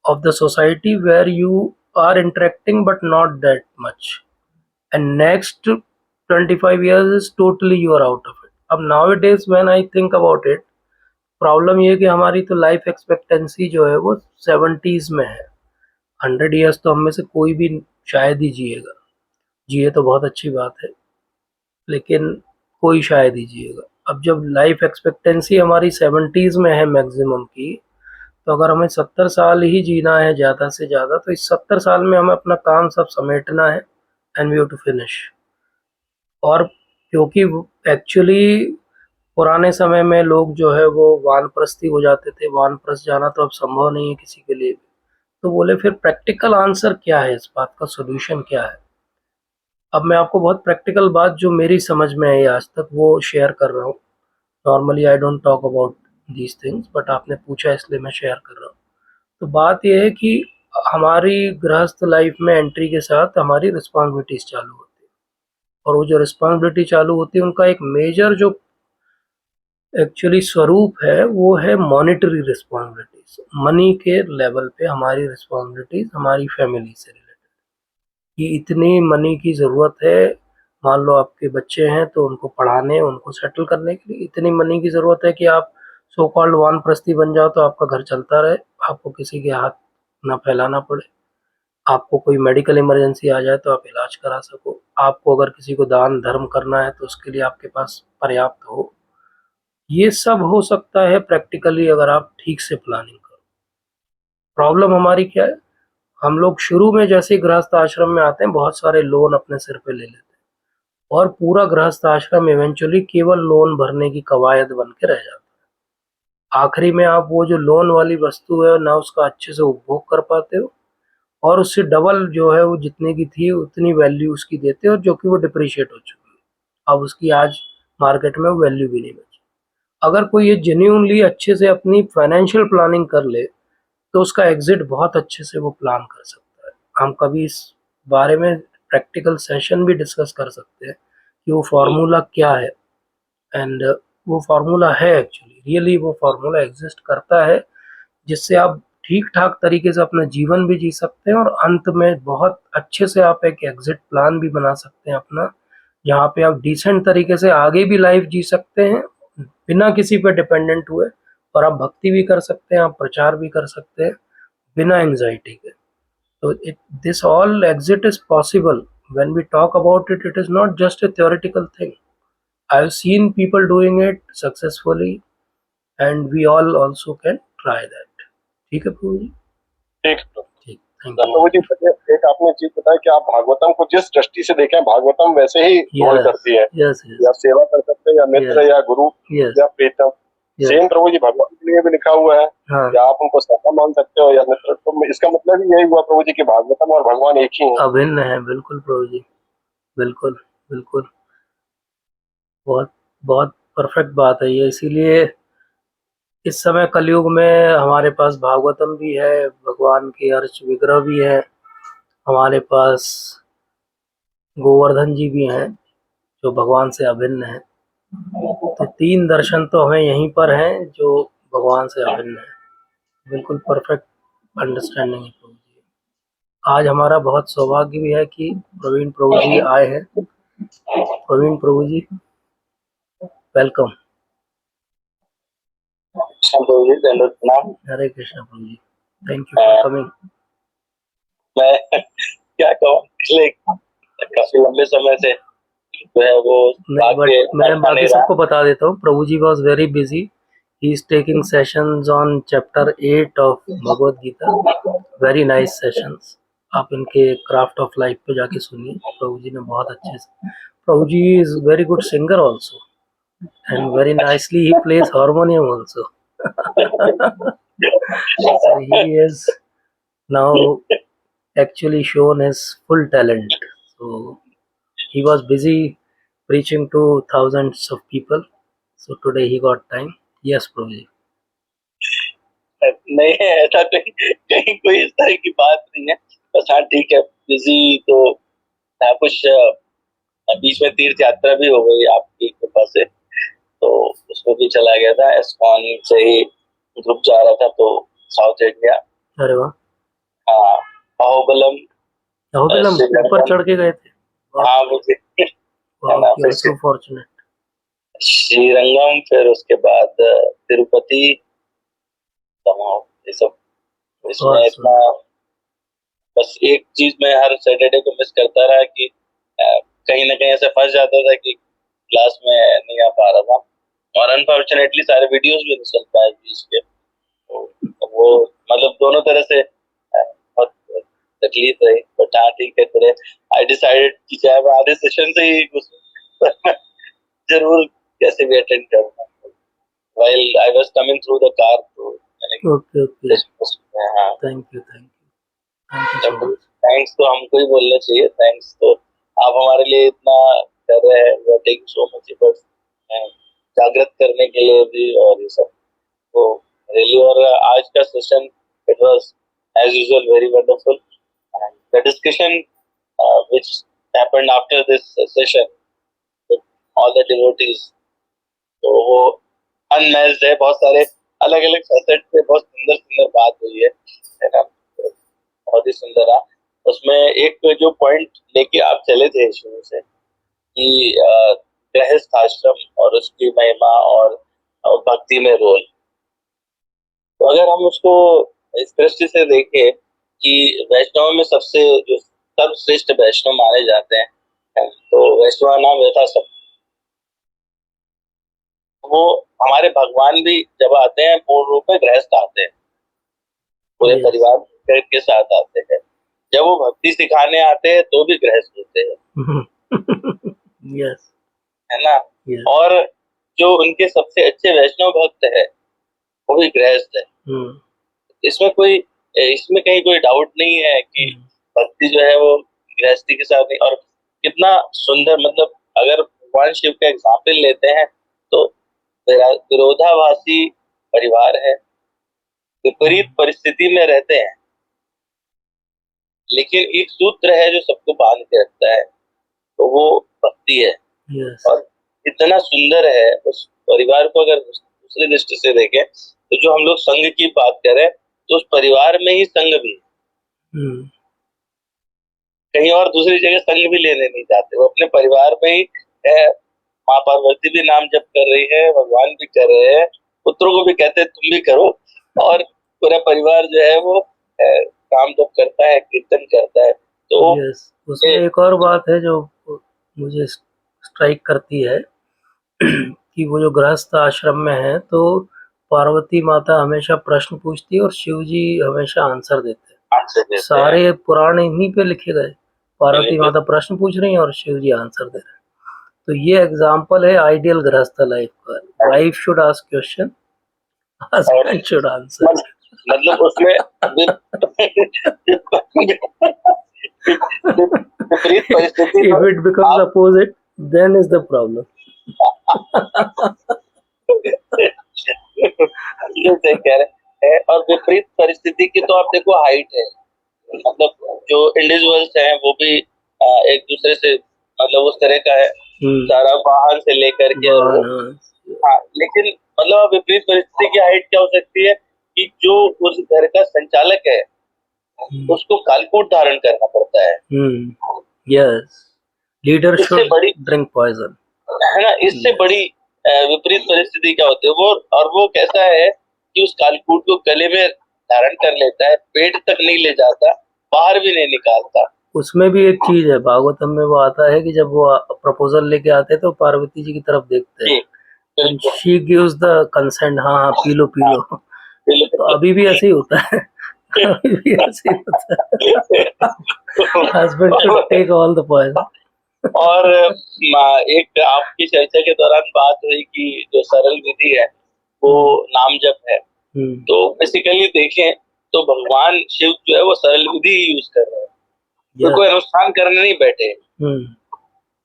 of the society where you are interacting but not that much, and next 25 years is totally you are out of it. अब nowadays when I think about it, problem ये है कि हमारी तो लाइफ एक्सपेक्टेंसी जो है वो 70s में है। 100 ईयर्स तो हम में से कोई भी शायद ही जिएगा, जिए तो बहुत अच्छी बात है, लेकिन कोई शायद ही जिएगा। अब जब लाइफ एक्सपेक्टेंसी हमारी 70s में है मैक्सिमम की, तो अगर हमें 70 साल ही जीना है ज़्यादा से ज़्यादा, तो इस 70 साल में हमें अपना काम सब समेटना है and we have to finish. और क्योंकि एक्चुअली पुराने समय में लोग जो है वो वानप्रस्थी हो जाते थे, वानप्रस्थ जाना तो अब संभव नहीं है किसी के लिए भी। तो बोले फिर प्रैक्टिकल आंसर क्या है, इस बात का सोल्यूशन क्या है? अब मैं आपको बहुत प्रैक्टिकल बात जो मेरी समझ में आई आज तक वो शेयर कर रहा हूँ। Normally I don't talk about these things, but आपने पूछा इसलिए मैं शेयर कर रहा हूँ। तो बात यह है कि हमारी गृहस्थ लाइफ में एंट्री के साथ हमारी रिस्पॉन्सिबिलिटीज चालू होती है, और वो जो रिस्पॉन्सिबिलिटी चालू होती है उनका एक मेजर जो एक्चुअली स्वरूप है वो है मॉनिटरी रिस्पॉन्सिबिलिटीज। मनी के लेवल पे हमारी रिस्पॉन्सिबिलिटीज हमारी फैमिली से रिलेटेड, कि इतनी मनी की ज़रूरत है। मान लो आपके बच्चे हैं तो उनको पढ़ाने, उनको सेटल करने के लिए इतनी मनी की ज़रूरत है कि आप सो कॉल्ड वानप्रस्थी बन जाओ तो आपका घर चलता रहे, आपको किसी के हाथ ना फैलाना पड़े, आपको कोई मेडिकल इमरजेंसी आ जाए तो आप इलाज करा सको, आपको अगर किसी को दान धर्म करना है तो उसके लिए आपके पास पर्याप्त हो। ये सब हो सकता है प्रैक्टिकली अगर आप ठीक से प्लानिंग करो। प्रॉब्लम हमारी क्या है, हम लोग शुरू में जैसे ही गृहस्थ आश्रम में आते हैं बहुत सारे लोन अपने सिर पे ले लेते हैं, और पूरा गृहस्थ आश्रम इवेंचुअली केवल लोन भरने की कवायद बन के रह जाता है। आखिरी में आप वो जो लोन वाली वस्तु है ना उसका अच्छे से उपभोग कर पाते हो, और उससे डबल जो है वो जितने की थी उतनी वैल्यू उसकी देते हो, जो कि वो डिप्रिशिएट हो चुकी है। अब उसकी आज मार्केट में वैल्यू भी नहीं बची। अगर कोई ये जेन्युइनली अच्छे से अपनी फाइनेंशियल प्लानिंग कर ले तो उसका एग्जिट बहुत अच्छे से वो प्लान कर सकता है। हम कभी इस बारे में प्रैक्टिकल सेशन भी डिस्कस कर सकते हैं कि वो फार्मूला क्या है, एंड वो फार्मूला है एक्चुअली रियली वो फार्मूला एग्जिस्ट करता है, जिससे आप ठीक ठाक तरीके से अपना जीवन भी जी सकते हैं और अंत में बहुत अच्छे से आप एक एग्जिट प्लान भी बना सकते हैं अपना, जहाँ पे आप डिसेंट तरीके से आगे भी लाइफ जी सकते हैं बिना किसी पे डिपेंडेंट हुए, और आप भक्ति भी कर सकते हैं, आप प्रचार भी कर सकते हैं बिना एंजाइटी के। तो this all exit is possible when we talk about it. It is not just a theoretical thing. I have seen people doing it successfully and we all also can try that. ठीक है प्रभु जी? ठीक है। ठीक, थैंक यू। प्रभु जी, एक आपने चीज बताया कि आप भागवतम को जिस दृष्टि से देखें भागवतम वैसे ही रोल करती है। यस या सेवा कर सकते हैं या मित्र Yes. या गुरु यस या प्रीतम। Yes. सेम प्रभु जी भगवान के लिए भी लिखा हुआ है हाँ, कि आप उनको सखा मान सकते हो या मित्र। तो इसका मतलब ही यही हुआ प्रभु जी कि भागवतम और भगवान एक ही हैं। अभिन्न है, बिल्कुल प्रभु जी, बिल्कुल बिल्कुल। बहुत बहुत परफेक्ट बात है ये। इसीलिए इस समय कलयुग में हमारे पास भागवतम भी है, भगवान के अर्च विग्रह भी है, हमारे पास गोवर्धन जी भी हैं जो भगवान से अभिन्न है। तो 3 दर्शन तो हमें यहीं पर हैं जो भगवान से अभिन्न है। बिल्कुल परफेक्ट अंडरस्टैंडिंग है प्रभु जी। आज हमारा बहुत सौभाग्य भी है कि प्रवीण प्रभु जी आए हैं। प्रवीण प्रभु जी, वेलकम। प्रभु जी दंडवत प्रणाम। हरे कृष्ण प्रभु जी, थैंक यू फॉर कमिंग। मैं क्या कहूँ, पिछले काफी लंबे समय से जो है वो नहीं, बट मैं बाकी सबको बता देता हूँ, प्रभु जी was very busy. He is taking sessions on chapter 8 of Bhagavad Gita, very nice sessions. आप इनके क्राफ्ट ऑफ लाइफ पे जाके सुनिए, प्रभु जी ने बहुत अच्छे से। प्रभु जी is very good singer also and very nicely he plays harmonium also. So he is now actually shown his full talent. So he was busy preaching to thousands of people. So today he got time. Yes, Prabhuji. नहीं है, ऐसा कहीं कहीं कोई इस तरह की बात नहीं है। बस हाँ ठीक है, बिजी तो था कुछ। बीच में तीर्थ यात्रा भी हो गई आपकी कृपा से, तो उसमें भी चला गया था। एस्कॉन से ही ग्रुप जा रहा था तो साउथ इंडिया। अरे वाह, हाँ, अहोबलम अहोबिलम श्रीलंकन। ऊपर चढ़ के गए थे। हाँ मुझे है वाह, ना, यू फिर आर सो फॉर्चुनेट। श्रीरंगम, फिर उसके बाद तिरुपति, दमोह, ये सब। इसमें बहुत इतना, बस एक चीज मैं हर सैटरडे को मिस करता रहा कि कहीं ना कहीं ऐसे फंस जाता था कि क्लास में नहीं आ पा रहा था, और अनफॉर्चुनेटली सारे वीडियोस भी नहीं चल पाए बीच के। तो वो मतलब दोनों तरह से बहुत तकलीफ रही। बट हाँ ठीक है, फिर आई डिसाइडेड कि चाहे मैं आधे सेशन से ही जरूर कैसे भी अटेंड करूंगा। While I was coming through the car, तो मैंने ओके ओके, हाँ, thank you so much. Thanks तो हमको ही बोलना चाहिए। थैंक्स तो आप हमारे लिए इतना कर रहे हैं, we take so much efforts जागृत करने के लिए भी और ये सब। तो रियली, और आज का session it was as usual very wonderful, and the discussion which happened after this session with all the devotees, तो वो अनमैच्ड है। बहुत सारे अलग अलग फैसेट पे बहुत सुंदर सुंदर बात हुई है ना, बहुत ही सुंदर रहा। उसमें एक जो पॉइंट लेके आप चले थे शुरू से कि गृहस्थ आश्रम और उसकी महिमा और भक्ति में रोल, तो अगर हम उसको इस दृष्टि से देखें कि वैष्णव में सबसे जो सर्वश्रेष्ठ वैष्णव माने जाते हैं, तो वैष्णव नाम यथा सब, वो हमारे भगवान भी जब आते हैं पूर्ण रूप में गृहस्थ आते हैं, पूरे Yes. परिवार के साथ आते हैं। जब वो भक्ति सिखाने आते हैं तो भी गृहस्थ होते हैं, यस है ना। यस, और जो उनके सबसे अच्छे वैष्णव भक्त है वो भी गृहस्थ है। इसमें कहीं कोई डाउट नहीं है कि भक्ति जो है वो गृहस्थी के साथ नहीं। और कितना सुंदर, मतलब अगर भगवान शिव का एग्जाम्पल लेते हैं तो विरोधाभासी परिवार है, विपरीत परिस्थिति में रहते हैं, लेकिन एक सूत्र है जो सबको बांध के रखता है, तो वो भक्ति है। यस, और इतना सुंदर है उस परिवार को। अगर दूसरी दृष्टि से देखें तो जो हम लोग संघ की बात करें तो उस परिवार में ही संघ भी है। कहीं और दूसरी जगह संघ भी लेने नहीं जाते, वो अपने परिवार में ही है। माँ पार्वती भी नाम जप कर रही है, भगवान भी कर रहे हैं, पुत्रों को भी कहते हैं तुम भी करो, और पूरा परिवार जो है वो काम जप करता है, कीर्तन करता है। तो यस, उसमें एक और बात है जो मुझे स्ट्राइक करती है कि वो जो गृहस्थ आश्रम में है तो पार्वती माता हमेशा प्रश्न पूछती है और शिव जी हमेशा आंसर देते हैं। सारे पुराण इन्हीं पे लिखे गए, पार्वती माता प्रश्न पूछ रही हैं और शिव जी आंसर दे रहे हैं। तो ये एग्जाम्पल है आइडियल गृहस्थ लाइफ का। Wife should ask question husband should answer. मतलब उसमें विपरीत परिस्थिति If it becomes opposite, then is the problem. ये सही कह रहे हैं। और विपरीत परिस्थिति की तो आप देखो हाइट है, मतलब जो इंडिविजुअल्स हैं वो भी एक दूसरे से मतलब उस तरह का है, सारा वाहन से लेकर के हाँ, लेकिन मतलब विपरीत परिस्थिति की हाइट क्या हो सकती है कि जो उस घर का संचालक है उसको कालकोट धारण करना पड़ता है। Yes, leader should बड़ी drink poison. है ना, इससे बड़ी विपरीत परिस्थिति क्या होती है वो कैसा है कि उस कालकूट को गले में धारण कर लेता है, पेट तक नहीं ले जाता, बाहर भी नहीं निकालता। उसमें भी एक चीज है, भागवतम में वो आता है कि जब वो प्रपोजल लेके आते हैं तो पार्वती जी की तरफ देखते हैं, शी गिव्स द कंसेंट, हाँ पी लो तो अभी भी ऐसे ही होता है। अभी भी ऐसे ही होता है, husband should take all the poison. और एक आपकी चर्चा के दौरान बात हुई कि जो सरल विधि है वो नाम जप है, तो बेसिकली देखें तो भगवान शिव जो है वो सरल विधि ही यूज कर रहे हैं, तो कोई अनुष्ठान करने नहीं बैठे,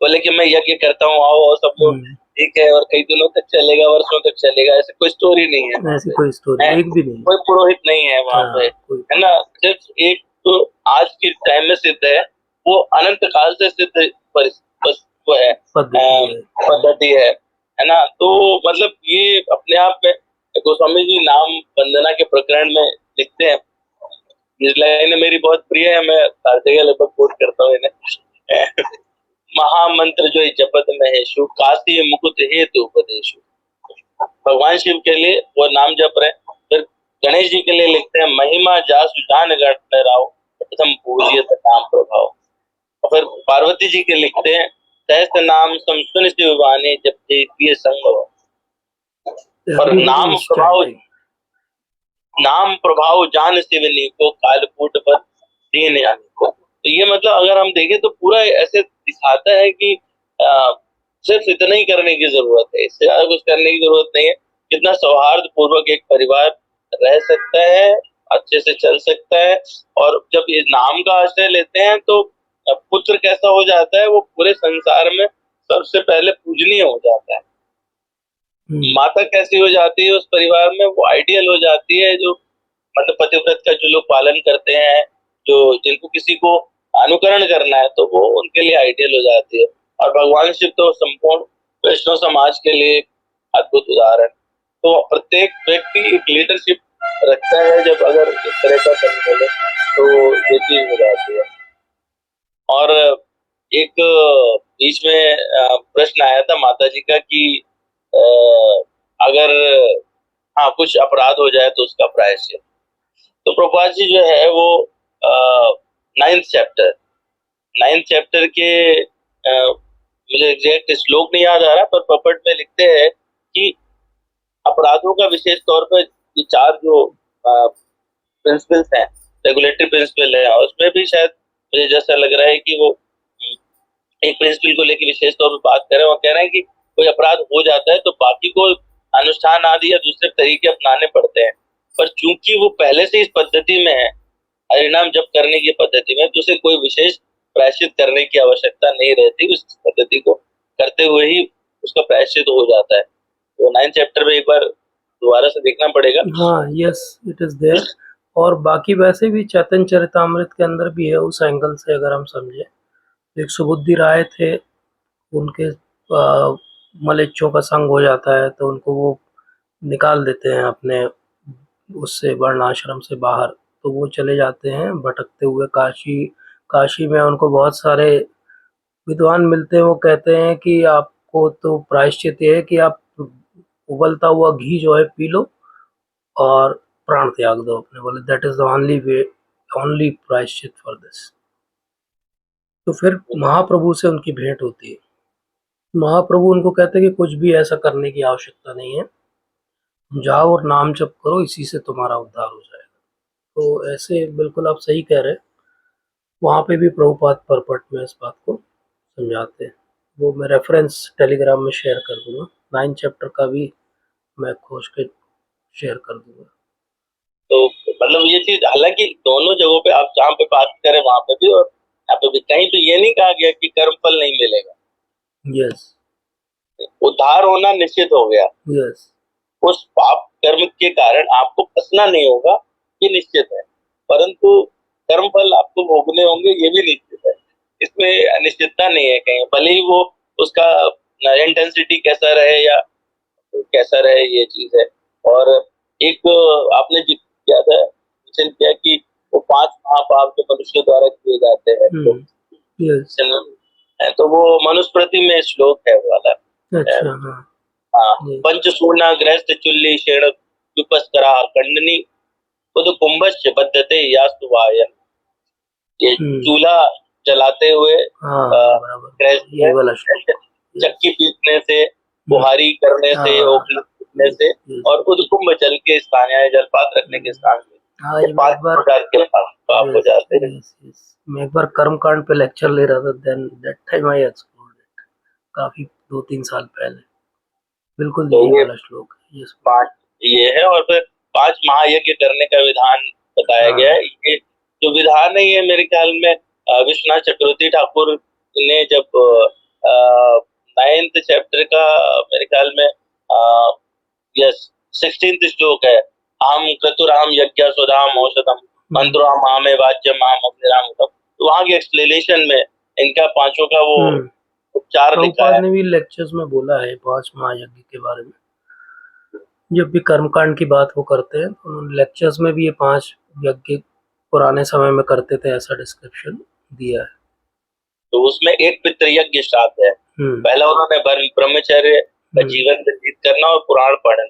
बोले कि मैं यज्ञ करता हूँ आओ सब लोग, ठीक है, और कई दिनों तक चलेगा, वर्षों तक चलेगा, ऐसे कोई स्टोरी नहीं है, ऐसी कोई स्टोरी एक भी नहीं, कोई पुरोहित नहीं है वहाँ पे, है ना। सिर्फ एक तो आज के टाइम में सिद्ध है, वो अनंत काल से सिद्ध वो है पद्धति है ना। तो मतलब ये अपने आप में गोस्वामी जी नाम वंदना के प्रकरण में लिखते हैं, इस लाइन मेरी बहुत प्रिय है, मैं हर जगह लगभग कोट करता हूँ इन्हें। महामंत्र जो जपत में है शु, काशी मुकुट हेतु उपदेशु। भगवान शिव के लिए वो नाम जप रहे। फिर गणेश जी के लिए लिखते हैं महिमा जासु जान गण राव, प्रथम पूजियत नाम प्रभाव। और फिर पार्वती जी के लिखते हैं सहस्त्र नाम समसुन शिव वाणी जब प्रिय संग। और नाम प्रभाव जान शिवनी को कालकूट पर दीन यानी को। तो ये मतलब अगर हम देखें तो पूरा ऐसे दिखाता है कि सिर्फ इतना ही करने की जरूरत है, इससे ज्यादा कुछ करने की जरूरत नहीं है। कितना सौहार्द पूर्वक एक परिवार रह सकता है, अच्छे से चल सकता है। और जब ये नाम का आश्रय लेते हैं तो पुत्र कैसा हो जाता है, वो पूरे संसार में सबसे पहले पूजनीय हो जाता है। माता कैसी हो जाती है उस परिवार में, वो आइडियल हो जाती है, जो मतलब पतिव्रत का जो लोग पालन करते हैं, जो जिनको किसी को अनुकरण करना है तो वो उनके लिए आइडियल हो जाती है। और भगवान शिव तो संपूर्ण वैष्णव समाज के लिए अद्भुत उदाहरण। तो प्रत्येक व्यक्ति एक लीडरशिप रखता है, जब अगर इस तरह का करने लगे तो ये चीज हो जाती है। और एक बीच में प्रश्न आया था माता जी का कि अगर कुछ अपराध हो जाए तो उसका प्रायश्चित। तो प्रभुपाद जी जो है वो 9th चैप्टर के मुझे एग्जैक्ट श्लोक नहीं याद आ रहा, पर पपट में लिखते हैं कि अपराधों का विशेष तौर पर ये 4 जो प्रिंसिपल्स हैं, रेगुलेटरी प्रिंसिपल है, उसमें भी शायद मुझे जैसा लग रहा है कि वो एक प्रिंसिपल को लेकर विशेष तौर पर बात कर रहे हैं। वो कह रहे हैं कि कोई अपराध हो जाता है तो बाकी को अनुष्ठान आदि या दूसरे तरीके अपनाने पड़ते हैं, पर चूंकि वो पहले से इस पद्धति में है, हरिनाम जप करने की पद्धति में, तो उसे कोई विशेष प्रायश्चित करने की आवश्यकता नहीं रहती, उस पद्धति को करते हुए ही उसका प्रायश्चित हो जाता है। तो 9th चैप्टर में एक बार दोबारा से देखना पड़ेगा। हाँ, यस इट इज देयर। और बाकी वैसे भी चैतन्य चरितामृत के अंदर भी है, उस एंगल से अगर हम समझे। एक सुबुद्धि राय थे, उनके मलेच्छों का संग हो जाता है तो उनको वो निकाल देते हैं अपने उससे वर्णाश्रम से बाहर, तो वो चले जाते हैं भटकते हुए काशी में। उनको बहुत सारे विद्वान मिलते हैं, वो कहते हैं कि आपको तो प्रायश्चित ये है कि आप उबलता हुआ घी जो है पी लो और प्राण त्याग दो अपने। बोले that is the only way, only प्रायश्चित फॉर दिस। तो फिर महाप्रभु से उनकी भेंट होती है। महाप्रभु उनको कहते हैं कि कुछ भी ऐसा करने की आवश्यकता नहीं है, जाओ और नाम जप करो, इसी से तुम्हारा उद्धार हो जाएगा। तो ऐसे बिल्कुल आप सही कह रहे हैं। वहाँ पे भी प्रभुपाद परपट में इस बात को समझाते हैं। वो मैं रेफरेंस टेलीग्राम में शेयर कर दूंगा। 9th चैप्टर का भी मैं खोज के शेयर कर दूंगा। तो मतलब ये चीज, हालांकि दोनों जगहों पे आप जहाँ पे बात करें वहां पे भी और यहाँ पे भी, कहीं पे ये नहीं कहा गया कि कर्म फल नहीं मिलेगा। यस, उद्धार होना निश्चित हो गया, यस, उस पाप कर्म के कारण आपको फंसना नहीं होगा, ये निश्चित है। परंतु कर्म फल आपको भोगने होंगे, ये भी निश्चित है। इसमें अनिश्चितता नहीं है कहीं, भले ही वो उसका इंटेंसिटी कैसा रहे या कैसा रहे, ये चीज है। और एक आपने जिक्र किया था, मेंशन किया कि वो 5 महापाप जो मनुष्य द्वारा किए जाते हैं, तो यस, तो वो मनुस्मृति में श्लोक है वो वाला। अच्छा, हाँ, हाँ, जी, पंचसूर्णा गृहस्थ चुल्ली शेण विपस्करा खंडनी खुद कुंभश्च बद्धते यास्तु वायन। ये चूल्हा जलाते हुए हाँ, बराबर, गृहस्थ ये वाला श्लोक, चक्की पीटने से, बुहारी करने से, हाँ, ओखली पीटने से, yes, और खुद कुंभ जल के स्थान या जलपात रखने के स्थान से हाँ, ये ये मैं 5 एक बार, प्रकार के पाप हो यस, जाते हैं। यस, यस, मैं एक बार कर्मकांड पे लेक्चर ले रहा था, then that time I explored it, काफी 2-3 साल पहले, बिल्कुल तो यही ये वाला श्लोक है, यस, 5 ये है, और फिर 5 महायज्ञ करने का विधान बताया हाँ, गया है। ये जो विधान है, ये मेरे ख्याल में विश्वनाथ चक्रवर्ती ठाकुर ने जब 9th चैप्टर का, मेरे ख्याल में यस 16th श्लोक है, अहम क्रतुराम यज्ञ सुधाम औषधम मंत्रो मामे वाच्यम माम अग्निराम उत्तम। तो वहां की एक्सप्लेनेशन में इनका पांचों का वो उपचार लिखा प्रभुपाद है। ने भी लेक्चर्स में बोला है 5 महायज्ञ के बारे में, जब भी कर्मकांड की बात वो करते हैं तो उन्होंने लेक्चर्स में भी ये 5 यज्ञ पुराने समय में करते थे, ऐसा डिस्क्रिप्शन दिया है। तो उसमें एक पितृ यज्ञ श्राद्ध है। पहला उन्होंने ब्रह्मचर्य का जीवन व्यतीत करना और पुराण पढ़ना।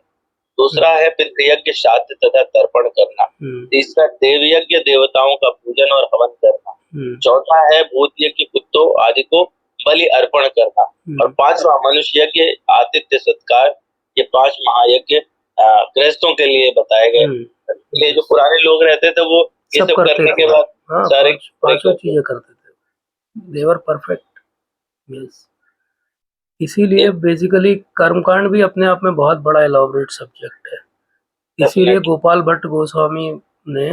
दूसरा है पितृ यज्ञ श्राद्ध तथा तर्पण करना। तीसरा देव यज्ञ, देवताओं का पूजन और हवन करना। चौथा है भूत यज्ञ, कुत्तों आदि को बलि अर्पण करना। और 5वां मनुष्य यज्ञ, आतिथ्य सत्कार। ये 5 महायज्ञ गृहस्थों के लिए बताए गए। ये जो पुराने लोग रहते थे वो ये सब करने के बाद सारे पांचों चीजें करते थे, they were perfect, yes। इसीलिए बेसिकली कर्मकांड भी अपने आप में बहुत बड़ा एलॉबरेट सब्जेक्ट है। इसीलिए गोपाल भट्ट गोस्वामी ने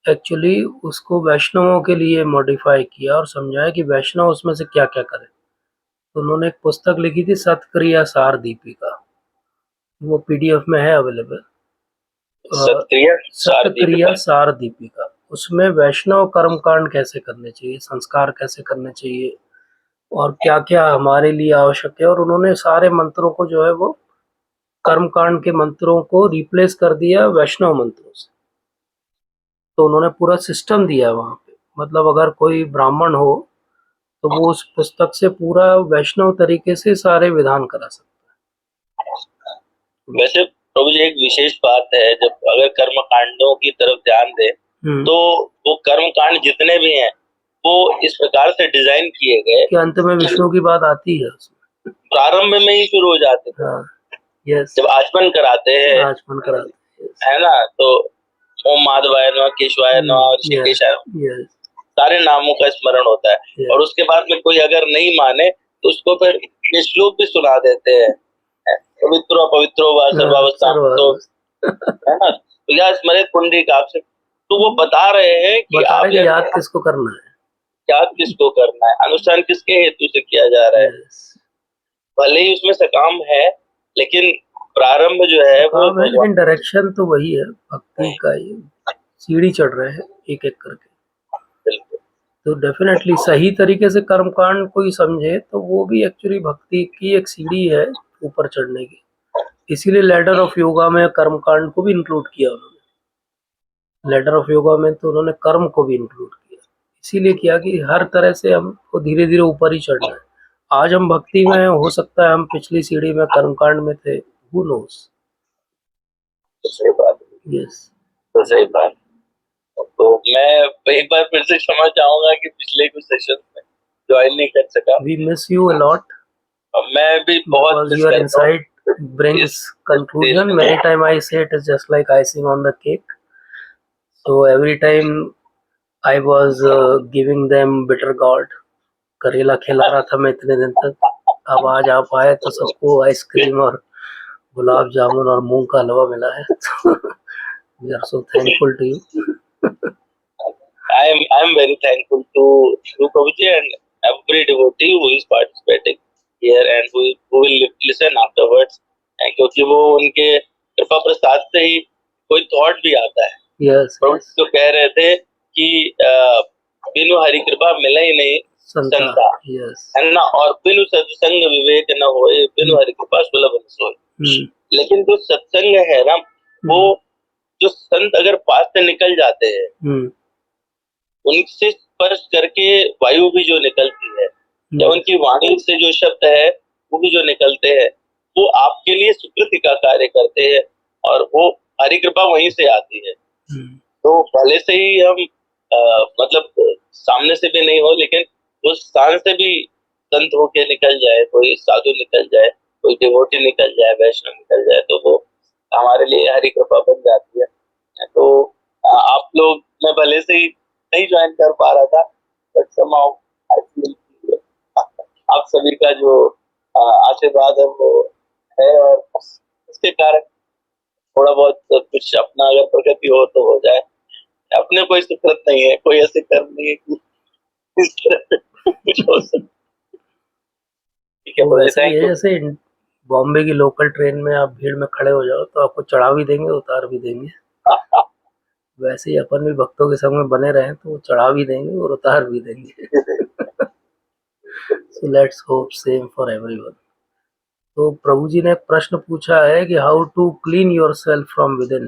एक्चुअली उसको वैष्णवों के लिए मॉडिफाई किया और समझाया कि वैष्णव उसमें से क्या क्या करें। तो उन्होंने एक पुस्तक लिखी थी सतक्रिया सार दीपिका, वो पीडीएफ में है अवेलेबल, सतक्रिया सार दीपिका। उसमें वैष्णव कर्मकांड कैसे करने चाहिए, संस्कार कैसे करने चाहिए और क्या क्या हमारे लिए आवश्यक है, और उन्होंने सारे मंत्रों को जो है वो कर्मकांड के मंत्रों को रिप्लेस कर दिया वैष्णव मंत्रों से। तो उन्होंने पूरा सिस्टम दिया वहाँ पे, मतलब अगर कोई ब्राह्मण हो तो वो उस पुस्तक से पूरा वैष्णव तरीके से सारे विधान करा सकता है। वैसे प्रभु जी एक विशेष बात है, जब अगर कर्म कांडों की तरफ ध्यान दे तो वो कर्म कांड जितने भी हैं वो इस प्रकार से डिजाइन किए गए कि अंत में विष्णु की बात आती है उसमें, प्रारंभ में ही शुरू हो जाते थे। यस, जब आचमन कराते हैं, आचमन कराते है ना, तो ओम माधवाय नमः, केशवाय नमः, ऋषिकेशाय नमः, सारे नामों का स्मरण होता है। और उसके बाद में कोई अगर नहीं माने तो उसको फिर ये श्लोक भी सुना देते हैं, पवित्रो पवित्रो वा सर्वावस्था, तो है ना, तो या स्मरित पुंडरीकाक्ष। तो वो बता रहे हैं कि आप याद किसको करना है, याद किसको करना है, अनुष्ठान किसके हेतु से किया जा रहा है। भले ही उसमें सकाम है लेकिन प्रारंभ जो है वो, लेकिन डायरेक्शन तो वही है, भक्ति का ही सीढ़ी चढ़ रहे हैं एक एक करके। तो डेफिनेटली सही तरीके से कर्मकांड कोई समझे तो वो भी एक्चुअली भक्ति की एक सीढ़ी है ऊपर चढ़ने की। इसीलिए लैडर ऑफ योगा में कर्मकांड को भी इंक्लूड किया उन्होंने। लैडर ऑफ योगा में तो उन्होंने कर्म को भी इंक्लूड किया, इसीलिए किया कि हर तरह से हमको धीरे धीरे ऊपर ही चढ़ना है। आज हम भक्ति में, हो सकता है हम पिछली सीढ़ी में कर्मकांड में थे, who knows। सही बात, यस, तो सही बात। तो मैं एक बार फिर से क्षमा चाहूंगा कि पिछले कुछ सेशन में ज्वाइन नहीं कर सका। We miss you a lot। मैं भी बहुत because your insight brings conclusion। Many time I say it is just like icing on the cake। So every time I was giving them bitter gourd, करेला खिला रहा था मैं इतने दिन तक। अब आज आप आए तो सबको आइसक्रीम और गुलाब जामुन और मूंग का हलवा मिला है। We are so thankful to you. I am very thankful to Prabhuji and every devotee who is participating here and who will listen afterwards. क्योंकि वो उनके कृपा प्रसाद से ही कोई थॉट भी आता है। यस प्रभुजी तो कह रहे थे कि बिनु हरि कृपा मिले ही नहीं संता, यस है ना, और बिनु सत्संग विवेक न होए, बिनु हरि कृपा सुलभ न सोए। लेकिन जो सत्संग है ना, वो जो संत अगर पास से निकल जाते हैं, उनसे स्पर्श करके वायु भी जो निकलती है या उनकी वाणी से जो शब्द है वो भी जो निकलते हैं, वो आपके लिए सुकृति का कार्य करते हैं और वो हरि कृपा वहीं से आती है। तो पहले से ही हम मतलब सामने से भी नहीं हो, लेकिन उस स्थान से भी संत होके निकल जाए, कोई साधु निकल जाए, कोई डिवोटी निकल जाए, वैष्णव निकल जाए, तो वो हमारे लिए हरि कृपा बन जाती है। तो आप लोग, मैं भले से ही नहीं ज्वाइन कर पा रहा था, बट somehow I feel कि आप सभी का जो आशीर्वाद है वो है, और उसके कारण थोड़ा बहुत कुछ अपना अगर प्रगति हो तो हो जाए। अपने कोई सुकृत नहीं है, कोई ऐसे कर्म नहीं है कि इस तरह कुछ हो सके। ठीक है, वो बोले ऐसे ही थैंक है यू। जैसे बॉम्बे की लोकल ट्रेन में आप भीड़ में खड़े हो जाओ तो आपको चढ़ा भी देंगे, उतार भी देंगे। वैसे ही अपन भी भक्तों के संग में बने रहें तो वो चढ़ा भी देंगे और उतार भी देंगे। So let's hope same for everyone. तो प्रभु जी ने एक प्रश्न पूछा है कि how to clean yourself from within.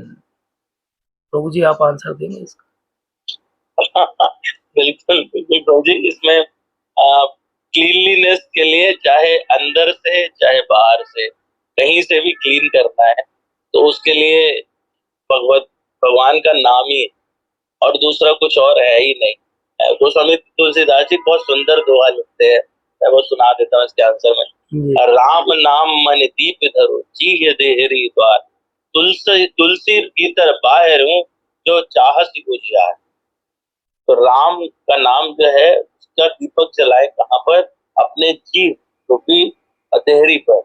प्रभु जी आप आंसर देंगे इसका? बिल्कुल बिल्कुल प्रभु जी, इसमें क्लीनलीनेस के लिए चाहे अंदर से चाहे बाहर से कहीं से भी क्लीन करना है तो उसके लिए भगवान का नाम ही, और दूसरा कुछ और है ही नहीं। गोस्वामी तुलसीदास जी बहुत सुंदर दोहा लिखते हैं, मैं वो सुना देता हूँ इसके आंसर में। राम नाम मन दीप धरो जी देहरी द्वार, तुलसी तुलसी भीतर बाहर हूँ जो चाहत उजियार। तो राम का नाम जो है उसका दीपक जलाए कहाँ पर? अपने जीव रूपी देहरी पर।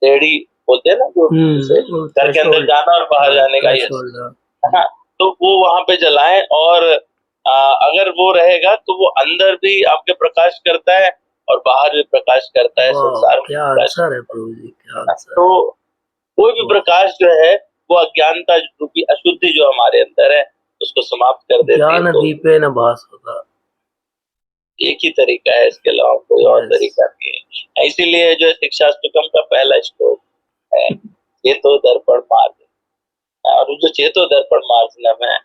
देहरी बोलते हैं ना, जो घर के अंदर जाना और बाहर जाने का, ये हाँ, तो वो वहां पे जलाएं, और अगर वो रहेगा तो वो अंदर भी आपके प्रकाश करता है और बाहर भी प्रकाश करता है, संसार में क्या प्रकाश आंसर है प्रभु जी, क्या आंसर। तो कोई भी प्रकाश जो है वो अज्ञानता रूपी अशुद्धि जो हमारे अंदर है उसको समाप्त कर देती है। ज्ञान दीपे न भास होता, एक ही तरीका है, इसके अलावा कोई और तरीका नहीं है। इसीलिए जो शिक्षाष्टकम का पहला श्लोक है, चेतो दर्पण मार्ग, और जो चेतो दर्पण मार्ग है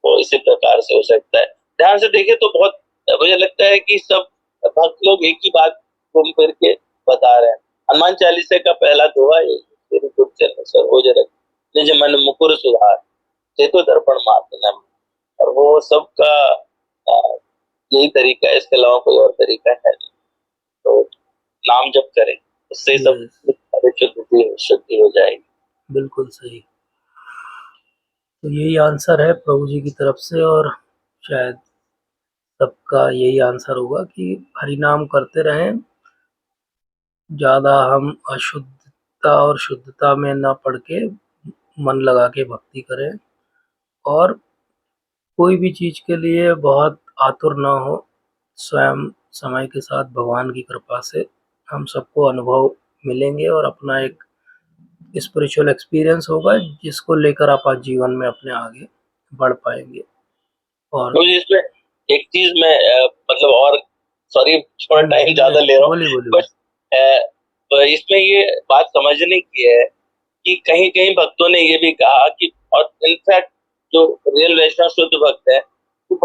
वो इसी प्रकार से हो सकता है। ध्यान से देखे तो बहुत मुझे लगता है कि सब भक्त लोग एक ही बात घूम फिर के बता रहे हैं। हनुमान चालीसा का पहला दोहा है, तेरे गुण चरण सरोज रख, निज मन मुकुर सुधार, चेतो दर्पण मार्ग, और वो सबका यही तरीका है, इसके अलावा कोई और तरीका है नहीं। तो नाम जप करें, उससे सब शुद्धि हो जाएगी। बिल्कुल सही। तो यही आंसर है प्रभु जी की तरफ से, और शायद सबका यही आंसर होगा कि हरि नाम करते रहें, ज़्यादा हम अशुद्धता और शुद्धता में ना पड़ के मन लगा के भक्ति करें, और कोई भी चीज़ के लिए बहुत आतुर ना हो। स्वयं समय के साथ भगवान की कृपा से हम सबको अनुभव मिलेंगे और अपना एक स्पिरिचुअल एक्सपीरियंस होगा जिसको लेकर आप आज जीवन में अपने आगे बढ़ पाएंगे। और तो इसमें एक चीज मैं मतलब, और सॉरी थोड़ा टाइम ज्यादा ले रहा हूँ, बट इसमें ये बात समझने की है कि कहीं कहीं भक्तों ने ये भी कहा कि, और इनफैक्ट जो रियल वैष्णव शुद्ध भक्त है तो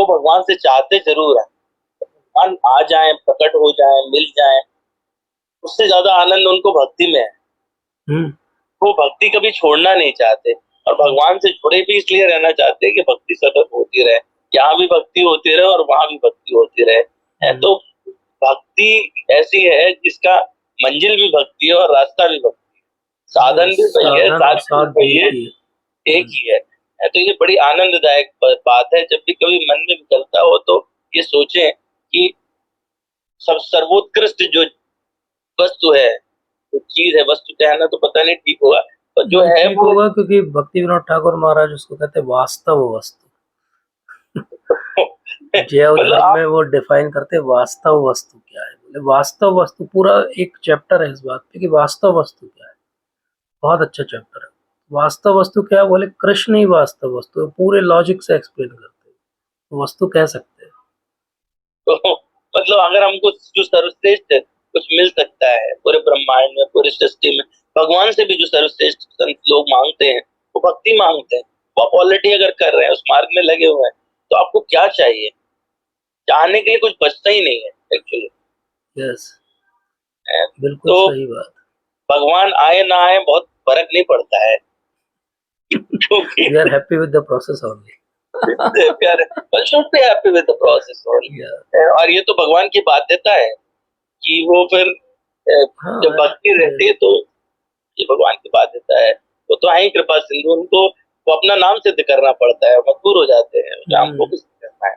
भगवान से चाहते जरूर है, भगवान आ जाए, प्रकट हो जाए, मिल जाए, उससे ज्यादा आनंद उनको भक्ति में है। वो भक्ति कभी छोड़ना नहीं चाहते, और भगवान से जुड़े भी इसलिए रहना चाहते हैं कि भक्ति सतत होती रहे, यहाँ भी भक्ति होती रहे और वहां भी भक्ति होती रहे। तो भक्ति ऐसी है जिसका मंजिल भी भक्ति है और रास्ता भी भक्ति है, साधन भी वही है, साथ भी वही है, एक ही है। तो ये बड़ी आनंददायक बात है। जब भी कभी मन में निकलता हो तो ये सोचें कि सब सर्वोत्कृष्ट जो वस्तु है तो चीज है, वस्तु कहना तो पता नहीं ठीक होगा, पर जो नहीं, है ठीक वो होगा, क्योंकि भक्ति विनोद ठाकुर महाराज उसको कहते हैं वास्तव वस्तु। जैव मतलब धर्म आप में वो डिफाइन करते हैं वास्तव वस्तु क्या है। बोले वास्तव वस्तु, पूरा एक चैप्टर है इस बात पे कि वास्तव वस्तु क्या है। बहुत अच्छा चैप्टर है। वास्तव वस्तु क्या है? बोले कृष्ण ही वास्तव वस्तु है। पूरे लॉजिक से एक्सप्लेन करते हैं, वस्तु कह सकते हैं। तो मतलब अगर हमको जो सर्वश्रेष्ठ कुछ मिल सकता है पूरे ब्रह्मांड में, पूरी सृष्टि में, भगवान से भी जो सर्वश्रेष्ठ संत लोग मांगते हैं, वो भक्ति मांगते हैं। वो आप ऑलरेडी अगर कर रहे हैं, उस मार्ग में लगे हुए हैं, तो आपको क्या चाहिए? चाहने के लिए कुछ बचता ही नहीं है एक्चुअली। यस, बिल्कुल तो सही बात। भगवान आए ना आए बहुत फर्क नहीं पड़ता है, क्योंकि we are happy with the process only. प्यार should be happy with the process. और ये तो भगवान की बाध्यता है कि वो फिर हाँ, जब भक्ति रहती है तो ये भगवान की बाध्यता है। वो तो है ही कृपा सिंधु, उनको वो अपना नाम सिद्ध करना पड़ता है, मजबूर हो जाते हैं, हमको कुछ करना है,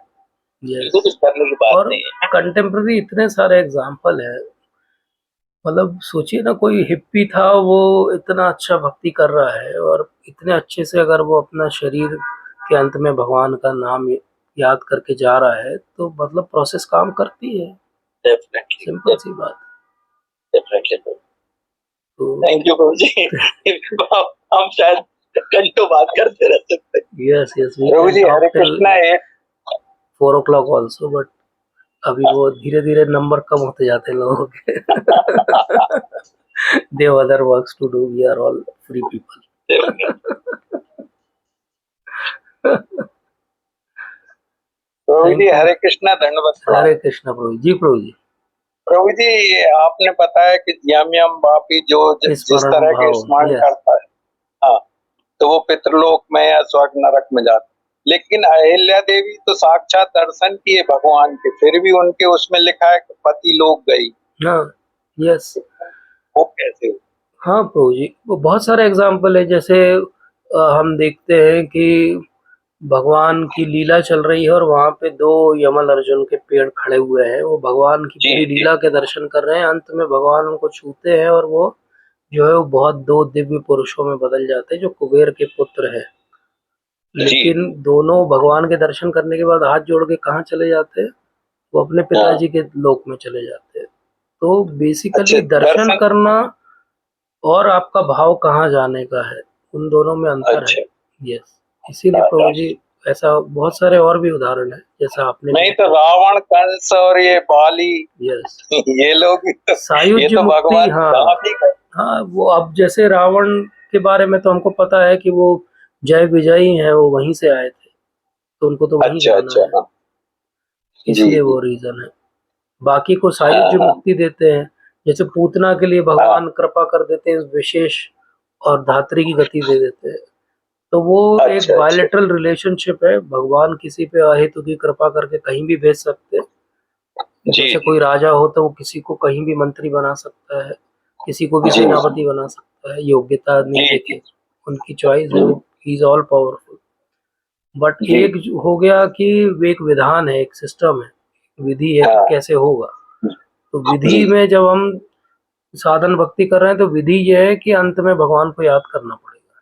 इनको यस। कुछ करने की बात और नहीं है। कंटेम्प्ररी इतने सारे एग्जाम्पल है। मतलब सोचिए ना, कोई हिप्पी था, वो इतना अच्छा भक्ति कर रहा है और इतने अच्छे से अगर वो अपना शरीर के अंत में भगवान का नाम याद करके जा रहा है, तो मतलब प्रोसेस काम करती है। डेफिनेटली, सिंपल सी बात। डेफिनेटली। तो थैंक यू प्रभु जी। हम शायद घंटों बात करते रह सकते हैं। Yes yes, we Prabhu can ji, talk Hare till Krishna. एक 4 o'clock ऑल्सो, बट अभी वो धीरे धीरे नंबर कम होते जाते हैं लोगों के। They other works to do, we are all free people. प्रभु थैंक जी, यू। हरे कृष्णा, धन्यवाद प्रणाम। हरे कृष्णा प्रभु जी। प्रभु जी, प्रभु जी, आपने बताया कि यम वापी जो जिस स्मरण तरह के भाव, स्मरण यस। करता है, हाँ, तो वो पितृलोक में या स्वर्ग नरक में जाता है। लेकिन अहिल्या देवी तो साक्षात दर्शन किए भगवान के, फिर भी उनके उसमें लिखा है कि पति लोक गई। हाँ, यस। वो कैसे हुआ? हाँ प्रभु जी, वो बहुत सारे एग्जाम्पल है। जैसे हम देखते हैं कि भगवान की लीला चल रही है और वहां पे 2 यमल अर्जुन के पेड़ खड़े हुए हैं। वो भगवान की जी पूरी जी लीला के दर्शन कर रहे हैं। अंत में भगवान उनको छूते हैं और वो जो है वो बहुत 2 दिव्य पुरुषों में बदल जाते हैं, जो कुबेर के पुत्र है। जी। लेकिन दोनों भगवान के दर्शन करने के बाद हाथ जोड़ के कहाँ चले जाते हैं? वो अपने हाँ, पिताजी के लोक में चले जाते हैं। तो अच्छा, बेसिकली दर्शन दर्शन। करना और आपका भाव कहाँ जाने का है, उन दोनों में अंतर है। अच्छा, यस, इसीलिए प्रभु जी, ऐसा बहुत सारे और भी उदाहरण है जैसा आपने भी नहीं तो बताया। रावण, कंस और ये बाली, यस, ये लोग भी तो, ये सायुज्य तो मुक्ति। भगवान हाँ आप ही का। हाँ, वो अब जैसे रावण के बारे में तो हमको पता है कि वो जय विजयी हैं, वो वहीं से आए थे, तो उनको तो वहीं अच्छा जाना अच्छा, है, हाँ, जी इसलिए जी, वो रीजन है। बाकी को हाँ सायुज्य हाँ मुक्ति देते हैं। जैसे पूतना के लिए भगवान कृपा कर देते हैं विशेष, और धात्री की गति दे देते हैं। तो वो एक अच्छा अच्छा, बायलैटरल रिलेशनशिप है। भगवान किसी पे अहेतु की कृपा करके कहीं भी भेज सकते हैं। जी जैसे जी कोई राजा हो तो वो किसी को कहीं भी मंत्री बना सकता है, किसी को भी जी सेनापति बना सकता है, योग्यता नहीं जी देखे। उनकी चॉइस है, वो ही इज ऑल पावरफुल। बट जी, एक हो गया कि वो एक विधान है, एक सिस्टम है, विधि है कि हाँ कैसे होगा। तो जी विधि में जब हम साधन भक्ति कर रहे हैं, तो विधि ये है कि अंत में भगवान को याद करना पड़ेगा।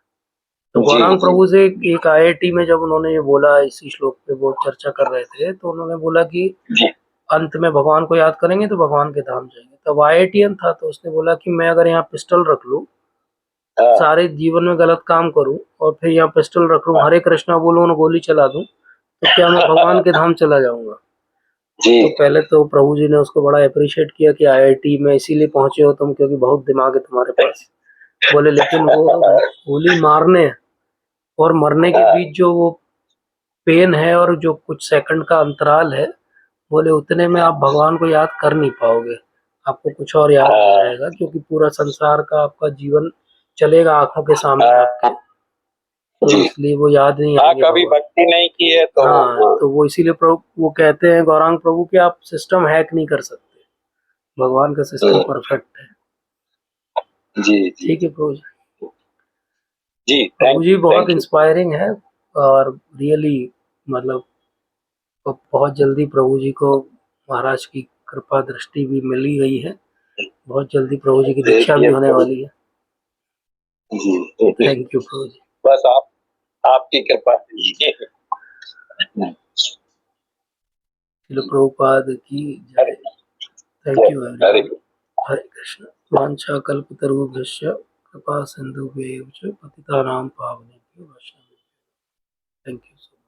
तो जी गौरांग जी प्रभु से एक आईआईटी में जब उन्होंने ये बोला, इसी श्लोक पे वो चर्चा कर रहे थे, तो उन्होंने बोला कि जी, अंत में भगवान को याद करेंगे तो भगवान के धाम जाएंगे। तब आईआईटीएन था, तो उसने बोला कि मैं अगर यहाँ पिस्टल रख लूँ, हाँ सारे जीवन में गलत काम करूँ, और फिर यहाँ पिस्टल रख लूँ, हरे कृष्णा बोलूँ और गोली चला दूँ, तो क्या मैं भगवान के धाम चला जाऊंगा? जी तो पहले तो प्रभु जी ने उसको बड़ा अप्रिशिएट किया कि आईआईटी में इसीलिए पहुंचे हो तुम, क्योंकि बहुत दिमाग है तुम्हारे पास। बोले लेकिन वो गोली मारने और मरने के हाँ बीच जो वो पेन है और जो कुछ सेकंड का अंतराल है, बोले उतने में आप भगवान को याद कर नहीं पाओगे। आपको कुछ और याद आ हाँ जाएगा, क्योंकि पूरा संसार का आपका जीवन चलेगा आंखों के सामने आपके, तो जी, इसलिए वो याद नहीं हाँ, आएंगे कभी भगवान। भक्ति नहीं की है तो हाँ, तो वो इसीलिए प्रभु वो कहते हैं गौरांग प्रभु कि आप सिस्टम हैक नहीं कर सकते, भगवान का सिस्टम परफेक्ट है। जी जी ठीक है प्रभु जी। जी, प्रभु जी बहुत थैंक यू। इंस्पायरिंग है, और रियली मतलब बहुत जल्दी प्रभु जी को महाराज की कृपा दृष्टि भी मिली गई है। बहुत जल्दी प्रभु जी की दीक्षा भी होने वाली है। जी थैंक यू प्रभु जी। बस आपकी कृपा कीजिए। श्रील प्रभुपाद की जय। Thank you Hare everyone. Hare Krishna. वांछा कल्पतरुभ्यश्च कृपा सिंधुभ्यैव च पतितानां पावनेभ्यो वैष्णवेभ्यो। Thank you.